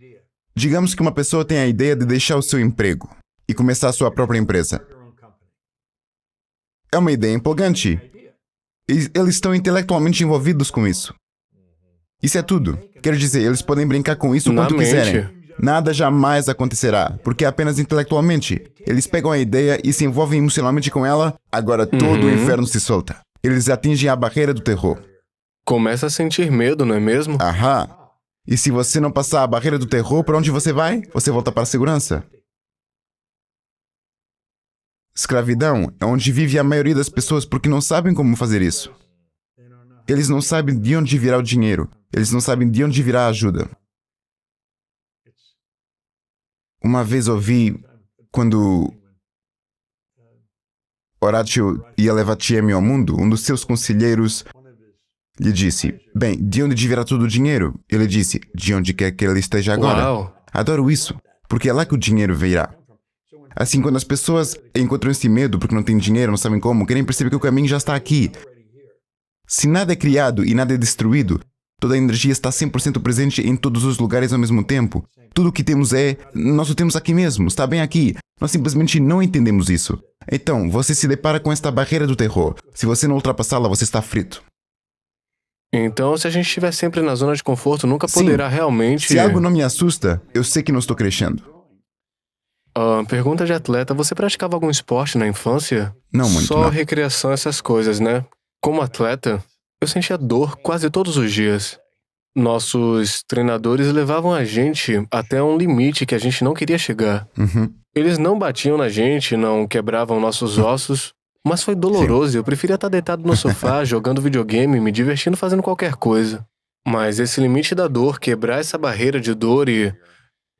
Digamos que uma pessoa tem a ideia de deixar o seu emprego e começar a sua própria empresa. É uma ideia empolgante. E eles estão intelectualmente envolvidos com isso. Isso é tudo. Quero dizer, eles podem brincar com isso quanto quiserem. Nada jamais acontecerá, porque é apenas intelectualmente. Eles pegam a ideia e se envolvem emocionalmente com ela, agora todo o inferno se solta. Eles atingem a barreira do terror. Começa a sentir medo, não é mesmo? Aham. E se você não passar a barreira do terror, para onde você vai? Você volta para a segurança. Escravidão é onde vive a maioria das pessoas porque não sabem como fazer isso. Eles não sabem de onde virá o dinheiro. Eles não sabem de onde virá a ajuda. Uma vez ouvi, quando Horatio ia levar TM ao mundo, um dos seus conselheiros lhe disse, bem, de onde virá todo o dinheiro? Ele disse, de onde quer que ele esteja agora. Uau. Adoro isso, porque é lá que o dinheiro virá. Assim, quando as pessoas encontram esse medo porque não têm dinheiro, não sabem como, querem perceber que o caminho já está aqui. Se nada é criado e nada é destruído, toda a energia está 100% presente em todos os lugares ao mesmo tempo. Tudo o que temos nós o temos aqui mesmo, está bem aqui. Nós simplesmente não entendemos isso. Então, você se depara com esta barreira do terror. Se você não ultrapassá-la, você está frito. Então, se a gente estiver sempre na zona de conforto, nunca poderá realmente... Se algo não me assusta, eu sei que não estou crescendo. Pergunta de atleta, você praticava algum esporte na infância? Não muito, Só não. recreação, essas coisas, né? Como atleta, eu sentia dor quase todos os dias. Nossos treinadores levavam a gente até um limite que a gente não queria chegar. Eles não batiam na gente, não quebravam nossos ossos, mas foi doloroso. Eu preferia estar deitado no sofá, jogando videogame, me divertindo fazendo qualquer coisa. Mas esse limite da dor, quebrar essa barreira de dor e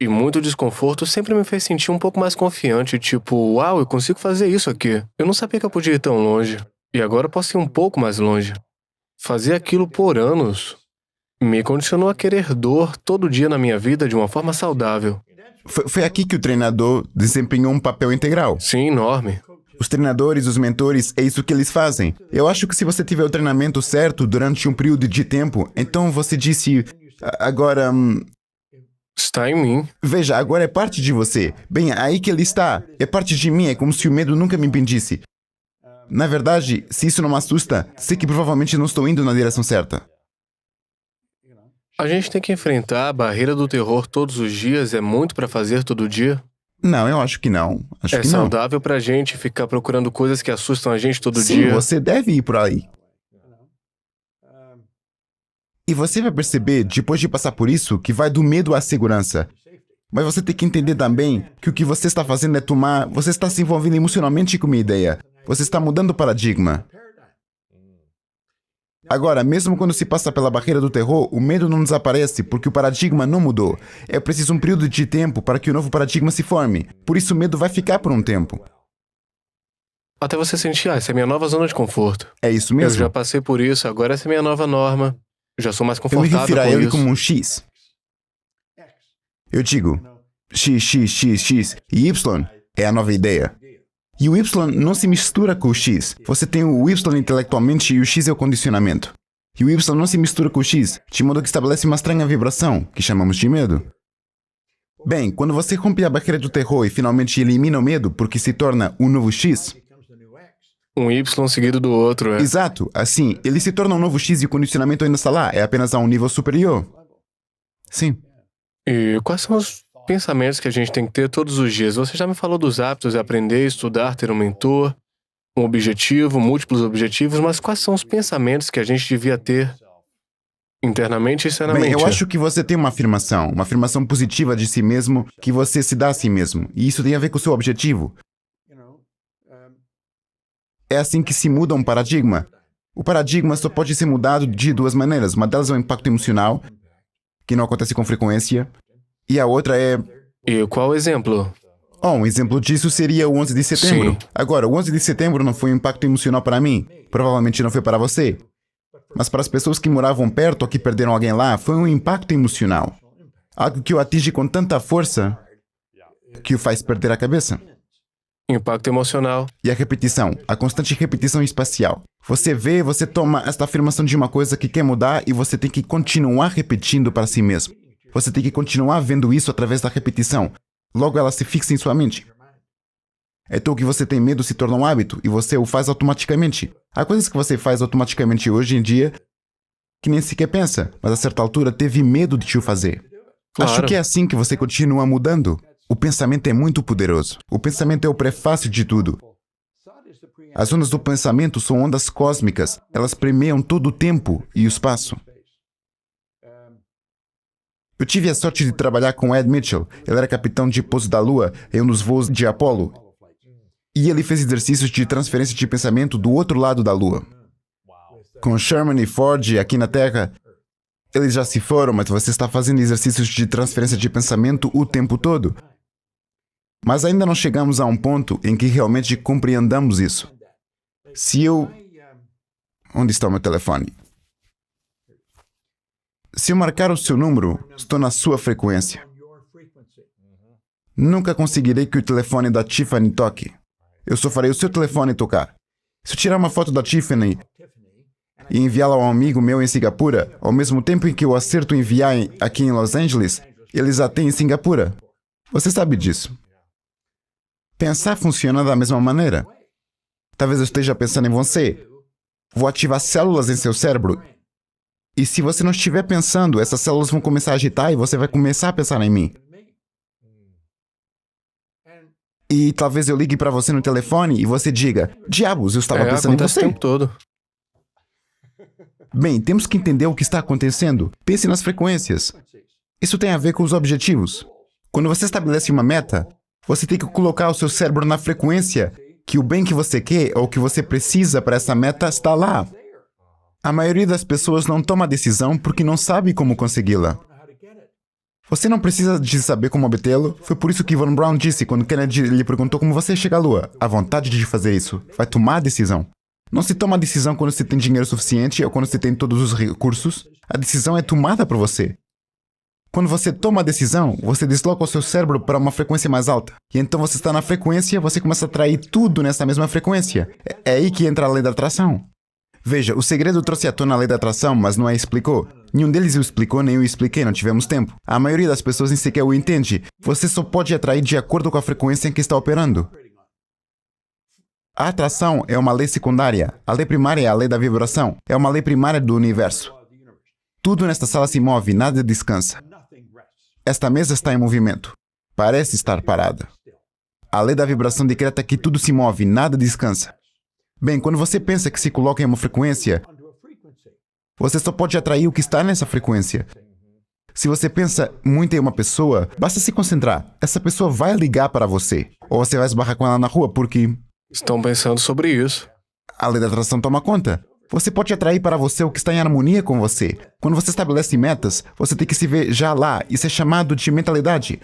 muito desconforto sempre me fez sentir um pouco mais confiante, tipo, uau, eu consigo fazer isso aqui. Eu não sabia que eu podia ir tão longe. E agora eu posso ir um pouco mais longe. Fazer aquilo por anos me condicionou a querer dor todo dia na minha vida de uma forma saudável. Foi aqui que o treinador desempenhou um papel integral. Sim, enorme. Os treinadores, os mentores, é isso que eles fazem. Eu acho que se você tiver o treinamento certo durante um período de tempo, então você disse, agora, Está em mim. veja, agora é parte de você. Bem, aí que ele está. É parte de mim, é como se o medo nunca me impedisse. Na verdade, se isso não me assusta, sei que provavelmente não estou indo na direção certa. A gente tem que enfrentar a barreira do terror todos os dias. É muito pra fazer todo dia. Não, eu acho que não. Acho É que não. saudável pra gente ficar procurando coisas que assustam a gente todo Sim, dia. você deve ir por aí. E você vai perceber, depois de passar por isso, que vai do medo à segurança. Mas você tem que entender também que o que você está fazendo é tomar... Você está se envolvendo emocionalmente com uma ideia. Você está mudando o paradigma. Agora, mesmo quando se passa pela barreira do terror, o medo não desaparece porque o paradigma não mudou. É preciso um período de tempo para que o novo paradigma se forme. Por isso o medo vai ficar por um tempo. Até você sentir, essa é a minha nova zona de conforto. É isso Eu mesmo. já passei por isso, agora essa é a minha nova norma. Já sou mais Eu me confortável refiro a com ele isso. como um X. Eu digo X, X, X, X e Y é a nova ideia. E o Y não se mistura com o X. Você tem o Y intelectualmente e o X é o condicionamento. E o Y não se mistura com o X, de modo que estabelece uma estranha vibração, que chamamos de medo. Bem, quando você rompe a barreira do terror e finalmente elimina o medo porque se torna um novo X, Um Y seguido do outro, é. exato, assim, ele se torna um novo X e o condicionamento ainda está lá, é apenas a um nível superior. Sim. E quais são os pensamentos que a gente tem que ter todos os dias? Você já me falou dos hábitos, aprender, estudar, ter um mentor, um objetivo, múltiplos objetivos, mas quais são os pensamentos que a gente devia ter internamente e externamente? Bem, eu acho que você tem uma afirmação positiva de si mesmo, que você se dá a si mesmo. E isso tem a ver com o seu objetivo. É assim que se muda um paradigma. O paradigma só pode ser mudado de duas maneiras. Uma delas é o impacto emocional, que não acontece com frequência. E a outra é... E qual o exemplo? Um exemplo disso seria o 11 de setembro. Sim. Agora, o 11 de setembro não foi um impacto emocional para mim. Provavelmente não foi para você. Mas para as pessoas que moravam perto ou que perderam alguém lá, foi um impacto emocional. Algo que o atinge com tanta força que o faz perder a cabeça. Impacto emocional. E a repetição, a constante repetição espacial. Você vê, você toma esta afirmação de uma coisa que quer mudar e você tem que continuar repetindo para si mesmo. Você tem que continuar vendo isso através da repetição. Logo ela se fixa em sua mente. Então o que você tem medo se torna um hábito e você o faz automaticamente. Há coisas que você faz automaticamente hoje em dia que nem sequer pensa, mas a certa altura teve medo de te o fazer. Claro. Acho que é assim que você continua mudando. O pensamento é muito poderoso. O pensamento é o prefácio de tudo. As ondas do pensamento são ondas cósmicas. Elas permeiam todo o tempo e o espaço. Eu tive a sorte de trabalhar com Ed Mitchell. Ele era capitão de pouso da Lua em um dos voos de Apollo. E ele fez exercícios de transferência de pensamento do outro lado da Lua. Com Sherman e Ford aqui na Terra, eles já se foram, mas você está fazendo exercícios de transferência de pensamento o tempo todo. Mas ainda não chegamos a um ponto em que realmente compreendamos isso. Se eu... Onde está o meu telefone? Se eu marcar o seu número, estou na sua frequência. Nunca conseguirei que o telefone da Tiffany toque. Eu só farei o seu telefone tocar. Se eu tirar uma foto da Tiffany e enviá-la a um amigo meu em Singapura, ao mesmo tempo em que eu acerto enviar aqui em Los Angeles, eles a têm em Singapura. Você sabe disso. Pensar funciona da mesma maneira. Talvez eu esteja pensando em você. Vou ativar células em seu cérebro. E se você não estiver pensando, essas células vão começar a agitar e você vai começar a pensar em mim. E talvez eu ligue para você no telefone e você diga: diabos, eu estava pensando em acontece o você. tempo todo. Bem, temos que entender o que está acontecendo. Pense nas frequências. Isso tem a ver com os objetivos. Quando você estabelece uma meta, você tem que colocar o seu cérebro na frequência que o bem que você quer ou que você precisa para essa meta está lá. A maioria das pessoas não toma a decisão porque não sabe como consegui-la. Você não precisa de saber como obtê-lo. Foi por isso que Von Braun disse quando Kennedy lhe perguntou como você chega à Lua. A vontade de fazer isso vai tomar a decisão. Não se toma a decisão quando você tem dinheiro suficiente ou quando você tem todos os recursos. A decisão é tomada por você. Quando você toma a decisão, você desloca o seu cérebro para uma frequência mais alta. E então você está na frequência, você começa a atrair tudo nessa mesma frequência. É aí que entra a lei da atração. Veja, o segredo trouxe à tona a lei da atração, mas não a explicou. Nenhum deles o explicou, nem eu expliquei, não tivemos tempo. A maioria das pessoas nem sequer o entende. Você só pode atrair de acordo com a frequência em que está operando. A atração é uma lei secundária. A lei primária é a lei da vibração. É uma lei primária do universo. Tudo nesta sala se move, nada descansa. Esta mesa está em movimento. Parece estar parada. A lei da vibração decreta que tudo se move, nada descansa. Bem, quando você pensa que se coloca em uma frequência, você só pode atrair o que está nessa frequência. Se você pensa muito em uma pessoa, basta se concentrar. Essa pessoa vai ligar para você. Ou você vai esbarrar com ela na rua porque Estão pensando sobre isso. a lei da atração toma conta. Você pode atrair para você o que está em harmonia com você. Quando você estabelece metas, você tem que se ver já lá. Isso é chamado de mentalidade.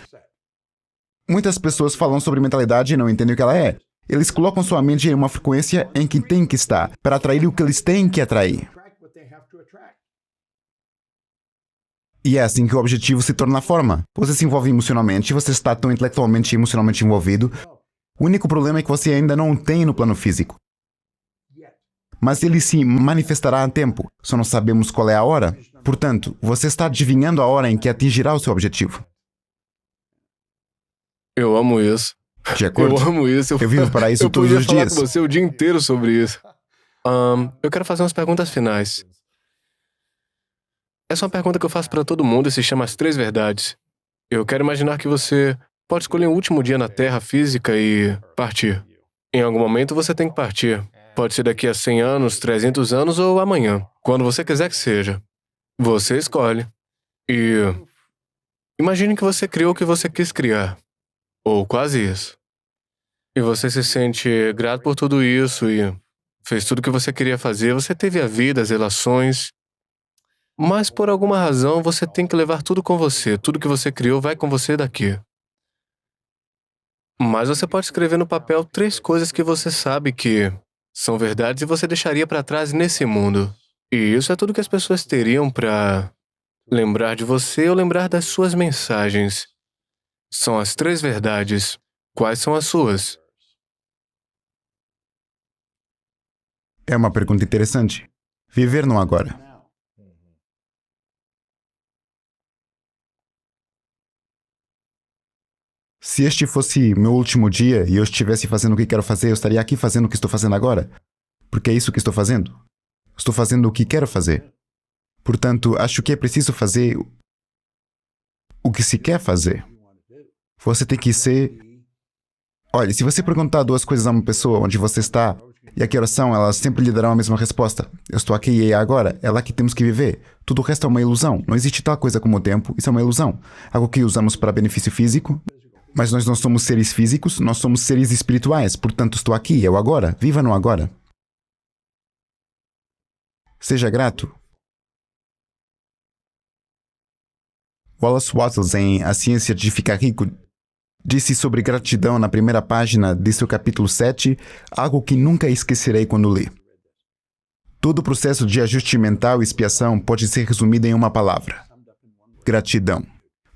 Muitas pessoas falam sobre mentalidade e não entendem o que ela é. Eles colocam sua mente em uma frequência em que tem que estar, para atrair o que eles têm que atrair. E é assim que o objetivo se torna forma. Você se envolve emocionalmente, você está tão intelectualmente e emocionalmente envolvido. O único problema é que você ainda não o tem no plano físico. Mas ele se manifestará a tempo, só não sabemos qual é a hora. Portanto, você está adivinhando a hora em que atingirá o seu objetivo. Eu amo isso. De acordo? Eu amo isso. Eu vivo para isso todos os Eu podia dias. falar com você o dia inteiro sobre isso. Eu quero fazer umas perguntas finais. Essa é uma pergunta que eu faço para todo mundo e se chama As Três Verdades. Eu quero imaginar que você pode escolher um último dia na Terra física e partir. Em algum momento você tem que partir. Pode ser daqui a 100 anos, 300 anos ou amanhã. Quando você quiser que seja. Você escolhe. E imagine que você criou o que você quis criar. Ou quase isso. E você se sente grato por tudo isso e fez tudo o que você queria fazer. Você teve a vida, as relações. Mas por alguma razão você tem que levar tudo com você. Tudo que você criou vai com você daqui. Mas você pode escrever no papel 3 coisas que você sabe que são verdades e você deixaria para trás nesse mundo. E isso é tudo que as pessoas teriam para lembrar de você ou lembrar das suas mensagens. São as 3 verdades. Quais são as suas? É uma pergunta interessante. Viver no agora. Se este fosse meu último dia e eu estivesse fazendo o que quero fazer, eu estaria aqui fazendo o que estou fazendo agora. Porque é isso que estou fazendo. Estou fazendo o que quero fazer. Portanto, acho que é preciso fazer o que se quer fazer. Você tem que ser... Olha, se você perguntar 2 coisas a uma pessoa onde você está e a que horas são, elas sempre lhe darão a mesma resposta. Eu estou aqui e é agora. É lá que temos que viver. Tudo o resto é uma ilusão. Não existe tal coisa como o tempo. Isso é uma ilusão. Algo que usamos para benefício físico. Mas nós não somos seres físicos, nós somos seres espirituais. Portanto, estou aqui, é o agora. Viva no agora. Seja grato. Wallace Wattles, em A Ciência de Ficar Rico, disse sobre gratidão na primeira página de seu capítulo 7, algo que nunca esquecerei quando li. Todo o processo de ajuste mental e expiação pode ser resumido em uma palavra: gratidão.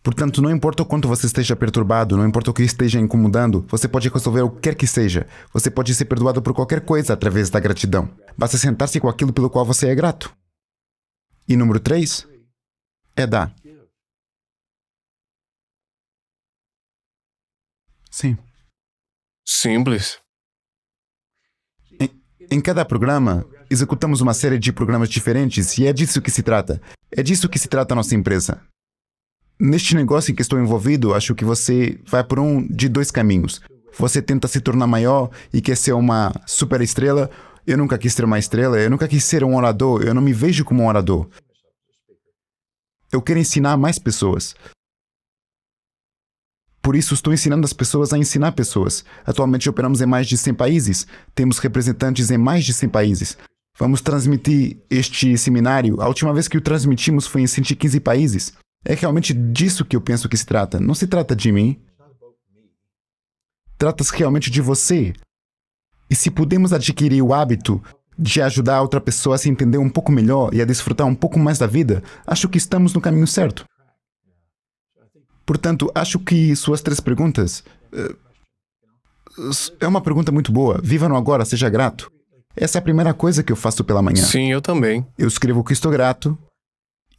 Portanto, não importa o quanto você esteja perturbado, não importa o que esteja incomodando, você pode resolver o que quer que seja. Você pode ser perdoado por qualquer coisa através da gratidão. Basta sentar-se com aquilo pelo qual você é grato. E número 3 é dar. Sim. Simples. Em cada programa, executamos uma série de programas diferentes e é disso que se trata. É disso que se trata a nossa empresa. Neste negócio em que estou envolvido, acho que você vai por um de 2 caminhos. Você tenta se tornar maior e quer ser uma super estrela. Eu nunca quis ser uma estrela, eu nunca quis ser um orador, eu não me vejo como um orador. Eu quero ensinar mais pessoas. Por isso, estou ensinando as pessoas a ensinar pessoas. Atualmente operamos em mais de 100 países. Temos representantes em mais de 100 países. Vamos transmitir este seminário. A última vez que o transmitimos foi em 115 países. É realmente disso que eu penso que se trata. Não se trata de mim. Trata-se realmente de você. E se pudermos adquirir o hábito de ajudar a outra pessoa a se entender um pouco melhor e a desfrutar um pouco mais da vida, acho que estamos no caminho certo. Portanto, acho que suas 3 perguntas é uma pergunta muito boa. Viva no agora, seja grato. Essa é a primeira coisa que eu faço pela manhã. Sim, eu também. Eu escrevo que estou grato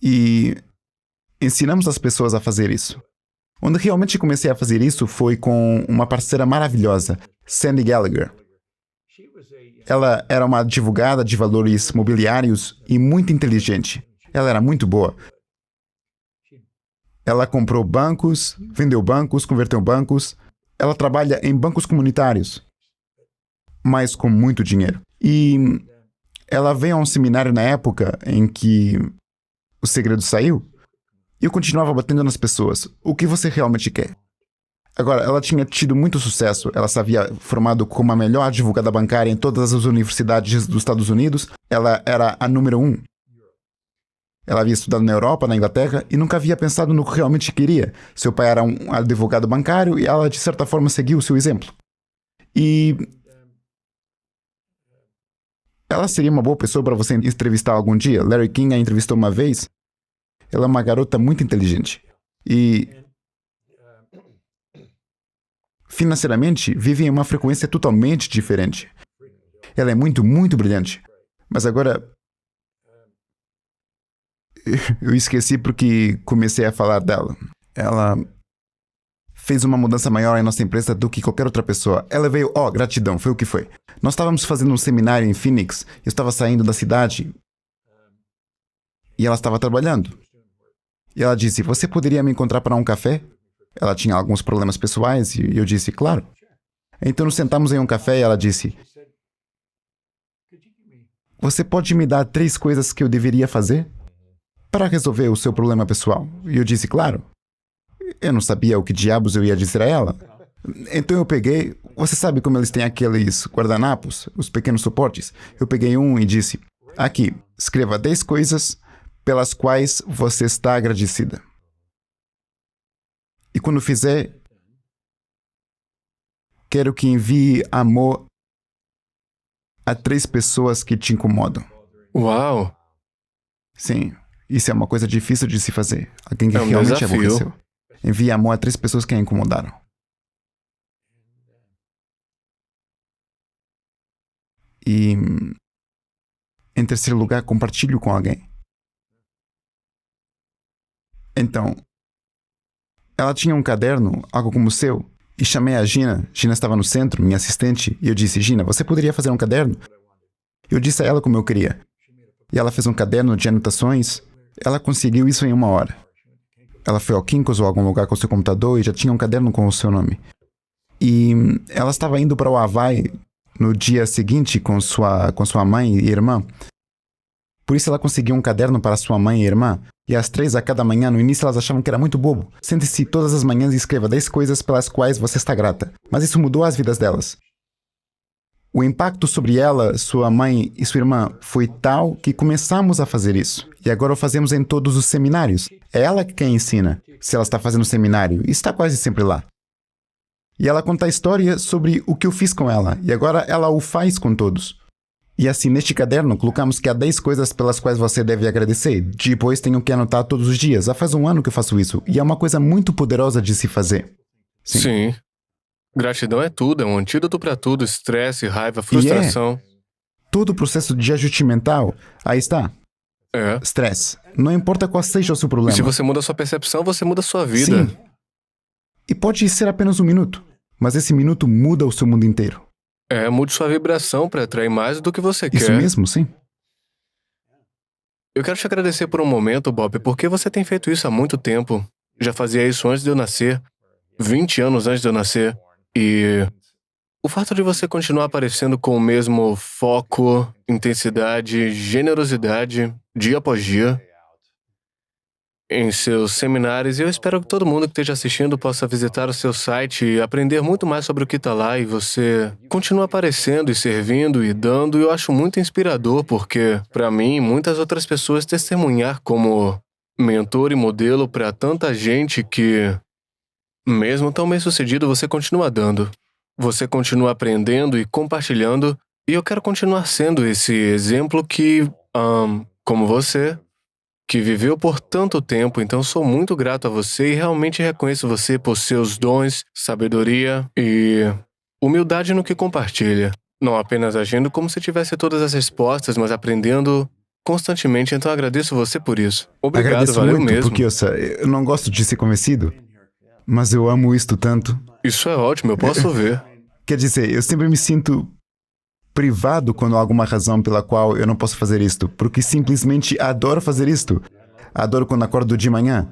e ensinamos as pessoas a fazer isso. Onde realmente comecei a fazer isso foi com uma parceira maravilhosa, Sandy Gallagher. Ela era uma advogada de valores mobiliários e muito inteligente. Ela era muito boa. Ela comprou bancos, vendeu bancos, converteu bancos. Ela trabalha em bancos comunitários, mas com muito dinheiro. E ela veio a um seminário na época em que o segredo saiu e eu continuava batendo nas pessoas. O que você realmente quer? Agora, ela tinha tido muito sucesso. Ela se havia formado como a melhor advogada bancária em todas as universidades dos Estados Unidos. Ela era a número 1. Ela havia estudado na Europa, na Inglaterra, e nunca havia pensado no que realmente queria. Seu pai era um advogado bancário e ela, de certa forma, seguiu o seu exemplo. E ela seria uma boa pessoa para você entrevistar algum dia. Larry King a entrevistou uma vez. Ela é uma garota muito inteligente. E financeiramente, vive em uma frequência totalmente diferente. Ela é muito, muito brilhante. Mas agora, eu esqueci porque comecei a falar dela. Ela fez uma mudança maior em nossa empresa do que qualquer outra pessoa. Ela veio, gratidão, foi o que foi. Nós estávamos fazendo um seminário em Phoenix, eu estava saindo da cidade e ela estava trabalhando. E ela disse, você poderia me encontrar para um café? Ela tinha alguns problemas pessoais e eu disse, claro. Então nos sentamos em um café e ela disse, você pode me dar 3 coisas que eu deveria fazer para resolver o seu problema pessoal? E eu disse, claro. Eu não sabia o que diabos eu ia dizer a ela. Então eu peguei, você sabe como eles têm aqueles guardanapos, os pequenos suportes? Eu peguei um e disse, aqui, escreva 10 coisas pelas quais você está agradecida. E quando fizer, quero que envie amor a 3 pessoas que te incomodam. Uau! Sim, isso é uma coisa difícil de se fazer. Alguém que É um realmente desafio. aborreceu. Envie amor a 3 pessoas que a incomodaram. E, em terceiro lugar, compartilhe com alguém. Então, ela tinha um caderno, algo como o seu, e chamei a Gina. Gina estava no centro, minha assistente, e eu disse, Gina, você poderia fazer um caderno? Eu disse a ela como eu queria. E ela fez um caderno de anotações. Ela conseguiu isso em 1 hora. Ela foi ao Kinko's ou algum lugar com seu computador e já tinha um caderno com o seu nome. E ela estava indo para o Havaí no dia seguinte com sua mãe e irmã. Por isso ela conseguiu um caderno para sua mãe e irmã. E às 3 a cada manhã, no início elas achavam que era muito bobo. Sente-se todas as manhãs e escreva 10 coisas pelas quais você está grata. Mas isso mudou as vidas delas. O impacto sobre ela, sua mãe e sua irmã foi tal que começamos a fazer isso. E agora o fazemos em todos os seminários. É ela quem ensina. Se ela está fazendo seminário, e está quase sempre lá. E ela conta a história sobre o que eu fiz com ela. E agora ela o faz com todos. E assim, neste caderno, colocamos que há 10 coisas pelas quais você deve agradecer. Depois tenho que anotar todos os dias. Já faz 1 ano que eu faço isso. E é uma coisa muito poderosa de se fazer. Sim. Gratidão é tudo, é um antídoto para tudo. Estresse, raiva, frustração. Todo o processo de ajuste mental, aí está. É. Estresse. Não importa qual seja o seu E problema. se você muda a sua percepção, você muda a sua vida. Sim. E pode ser apenas 1 minuto. Mas esse minuto muda o seu mundo inteiro. Mude sua vibração para atrair mais do que você Isso quer. mesmo, sim. Eu quero te agradecer por um momento, Bob, porque você tem feito isso há muito tempo. Já fazia isso antes de eu nascer. 20 anos antes de eu nascer. E o fato de você continuar aparecendo com o mesmo foco, intensidade, generosidade, dia após dia, em seus seminários, e eu espero que todo mundo que esteja assistindo possa visitar o seu site e aprender muito mais sobre o que está lá, e você continua aparecendo e servindo e dando, e eu acho muito inspirador, porque, para mim e muitas outras pessoas, testemunhar como mentor e modelo para tanta gente que, mesmo tão bem-sucedido, você continua dando. Você continua aprendendo e compartilhando, E eu quero continuar sendo esse exemplo que, como você, que viveu por tanto tempo, então sou muito grato a você e realmente reconheço você por seus dons, sabedoria e humildade no que compartilha. Não apenas agindo como se tivesse todas as respostas, mas aprendendo constantemente, então agradeço você por isso. Obrigado, Agradeço valeu muito, mesmo. porque eu não gosto de ser convencido, mas eu amo isto tanto. Isso é ótimo, eu posso ver. Quer dizer, eu sempre me sinto privado quando há alguma razão pela qual eu não posso fazer isto, porque simplesmente adoro fazer isto. Adoro quando acordo de manhã.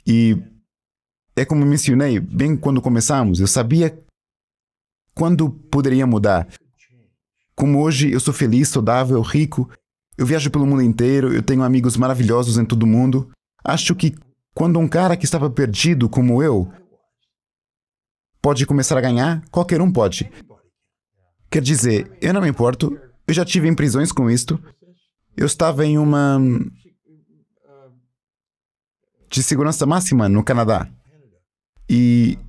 E é como mencionei, bem quando começamos, eu sabia quando poderia mudar. Como hoje eu sou feliz, saudável, rico, eu viajo pelo mundo inteiro, eu tenho amigos maravilhosos em todo o mundo. Acho que quando um cara que estava perdido como eu pode começar a ganhar, qualquer um pode. Quer dizer, eu não me importo, eu já tive em prisões com isto. Eu estava em uma de segurança máxima no Canadá. E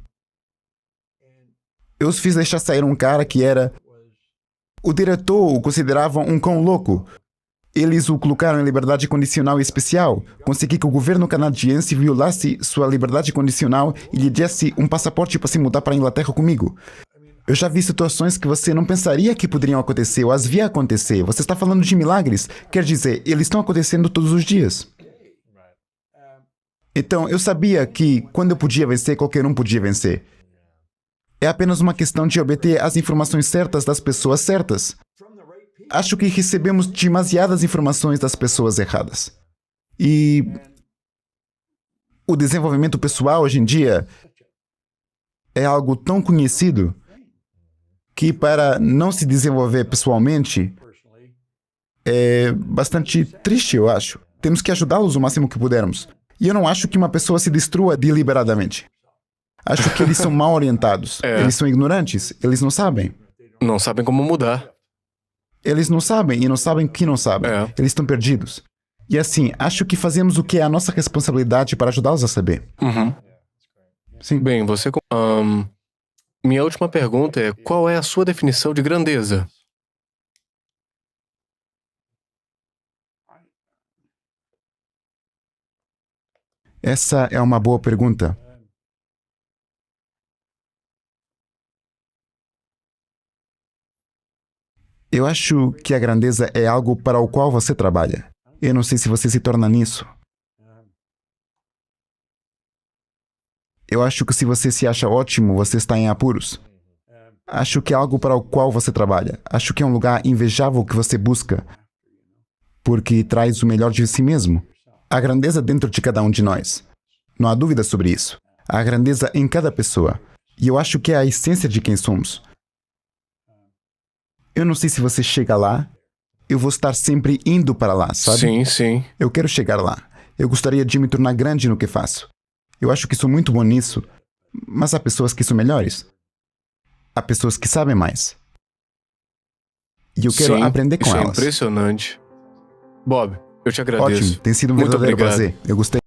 eu os fiz deixar sair um cara que era... O diretor o considerava um cão louco. Eles o colocaram em liberdade condicional especial. Consegui que o governo canadiense violasse sua liberdade condicional e lhe desse um passaporte para se mudar para a Inglaterra comigo. Eu já vi situações que você não pensaria que poderiam acontecer, ou as via acontecer. Você está falando de milagres. Quer dizer, eles estão acontecendo todos os dias. Então, eu sabia que quando eu podia vencer, qualquer um podia vencer. É apenas uma questão de obter as informações certas das pessoas certas. Acho que recebemos demasiadas informações das pessoas erradas. E o desenvolvimento pessoal hoje em dia é algo tão conhecido que para não se desenvolver pessoalmente é bastante triste, eu acho. Temos que ajudá-los o máximo que pudermos. E eu não acho que uma pessoa se destrua deliberadamente. Acho que eles são mal orientados. Eles são ignorantes. Eles não sabem. Não sabem como mudar. Eles não sabem e não sabem que não sabem. Eles estão perdidos. E assim, acho que fazemos o que é a nossa responsabilidade para ajudá-los a saber. Sim. Bem, você... minha última pergunta é, qual é a sua definição de grandeza? Essa é uma boa pergunta. Eu acho que a grandeza é algo para o qual você trabalha. Eu não sei se você se torna nisso. Eu acho que se você se acha ótimo, você está em apuros. Acho que é algo para o qual você trabalha. Acho que é um lugar invejável que você busca, porque traz o melhor de si mesmo. A grandeza dentro de cada um de nós. Não há dúvida sobre isso. A grandeza em cada pessoa. E eu acho que é a essência de quem somos. Eu não sei se você chega lá. Eu vou estar sempre indo para lá, sabe? Sim, sim. Eu quero chegar lá. Eu gostaria de me tornar grande no que faço. Eu acho que sou muito bom nisso. Mas há pessoas que são melhores. Há pessoas que sabem mais. E eu quero aprender com elas. Isso é impressionante. Bob, eu te agradeço. Ótimo, tem sido um Muito verdadeiro obrigado. prazer. Eu gostei.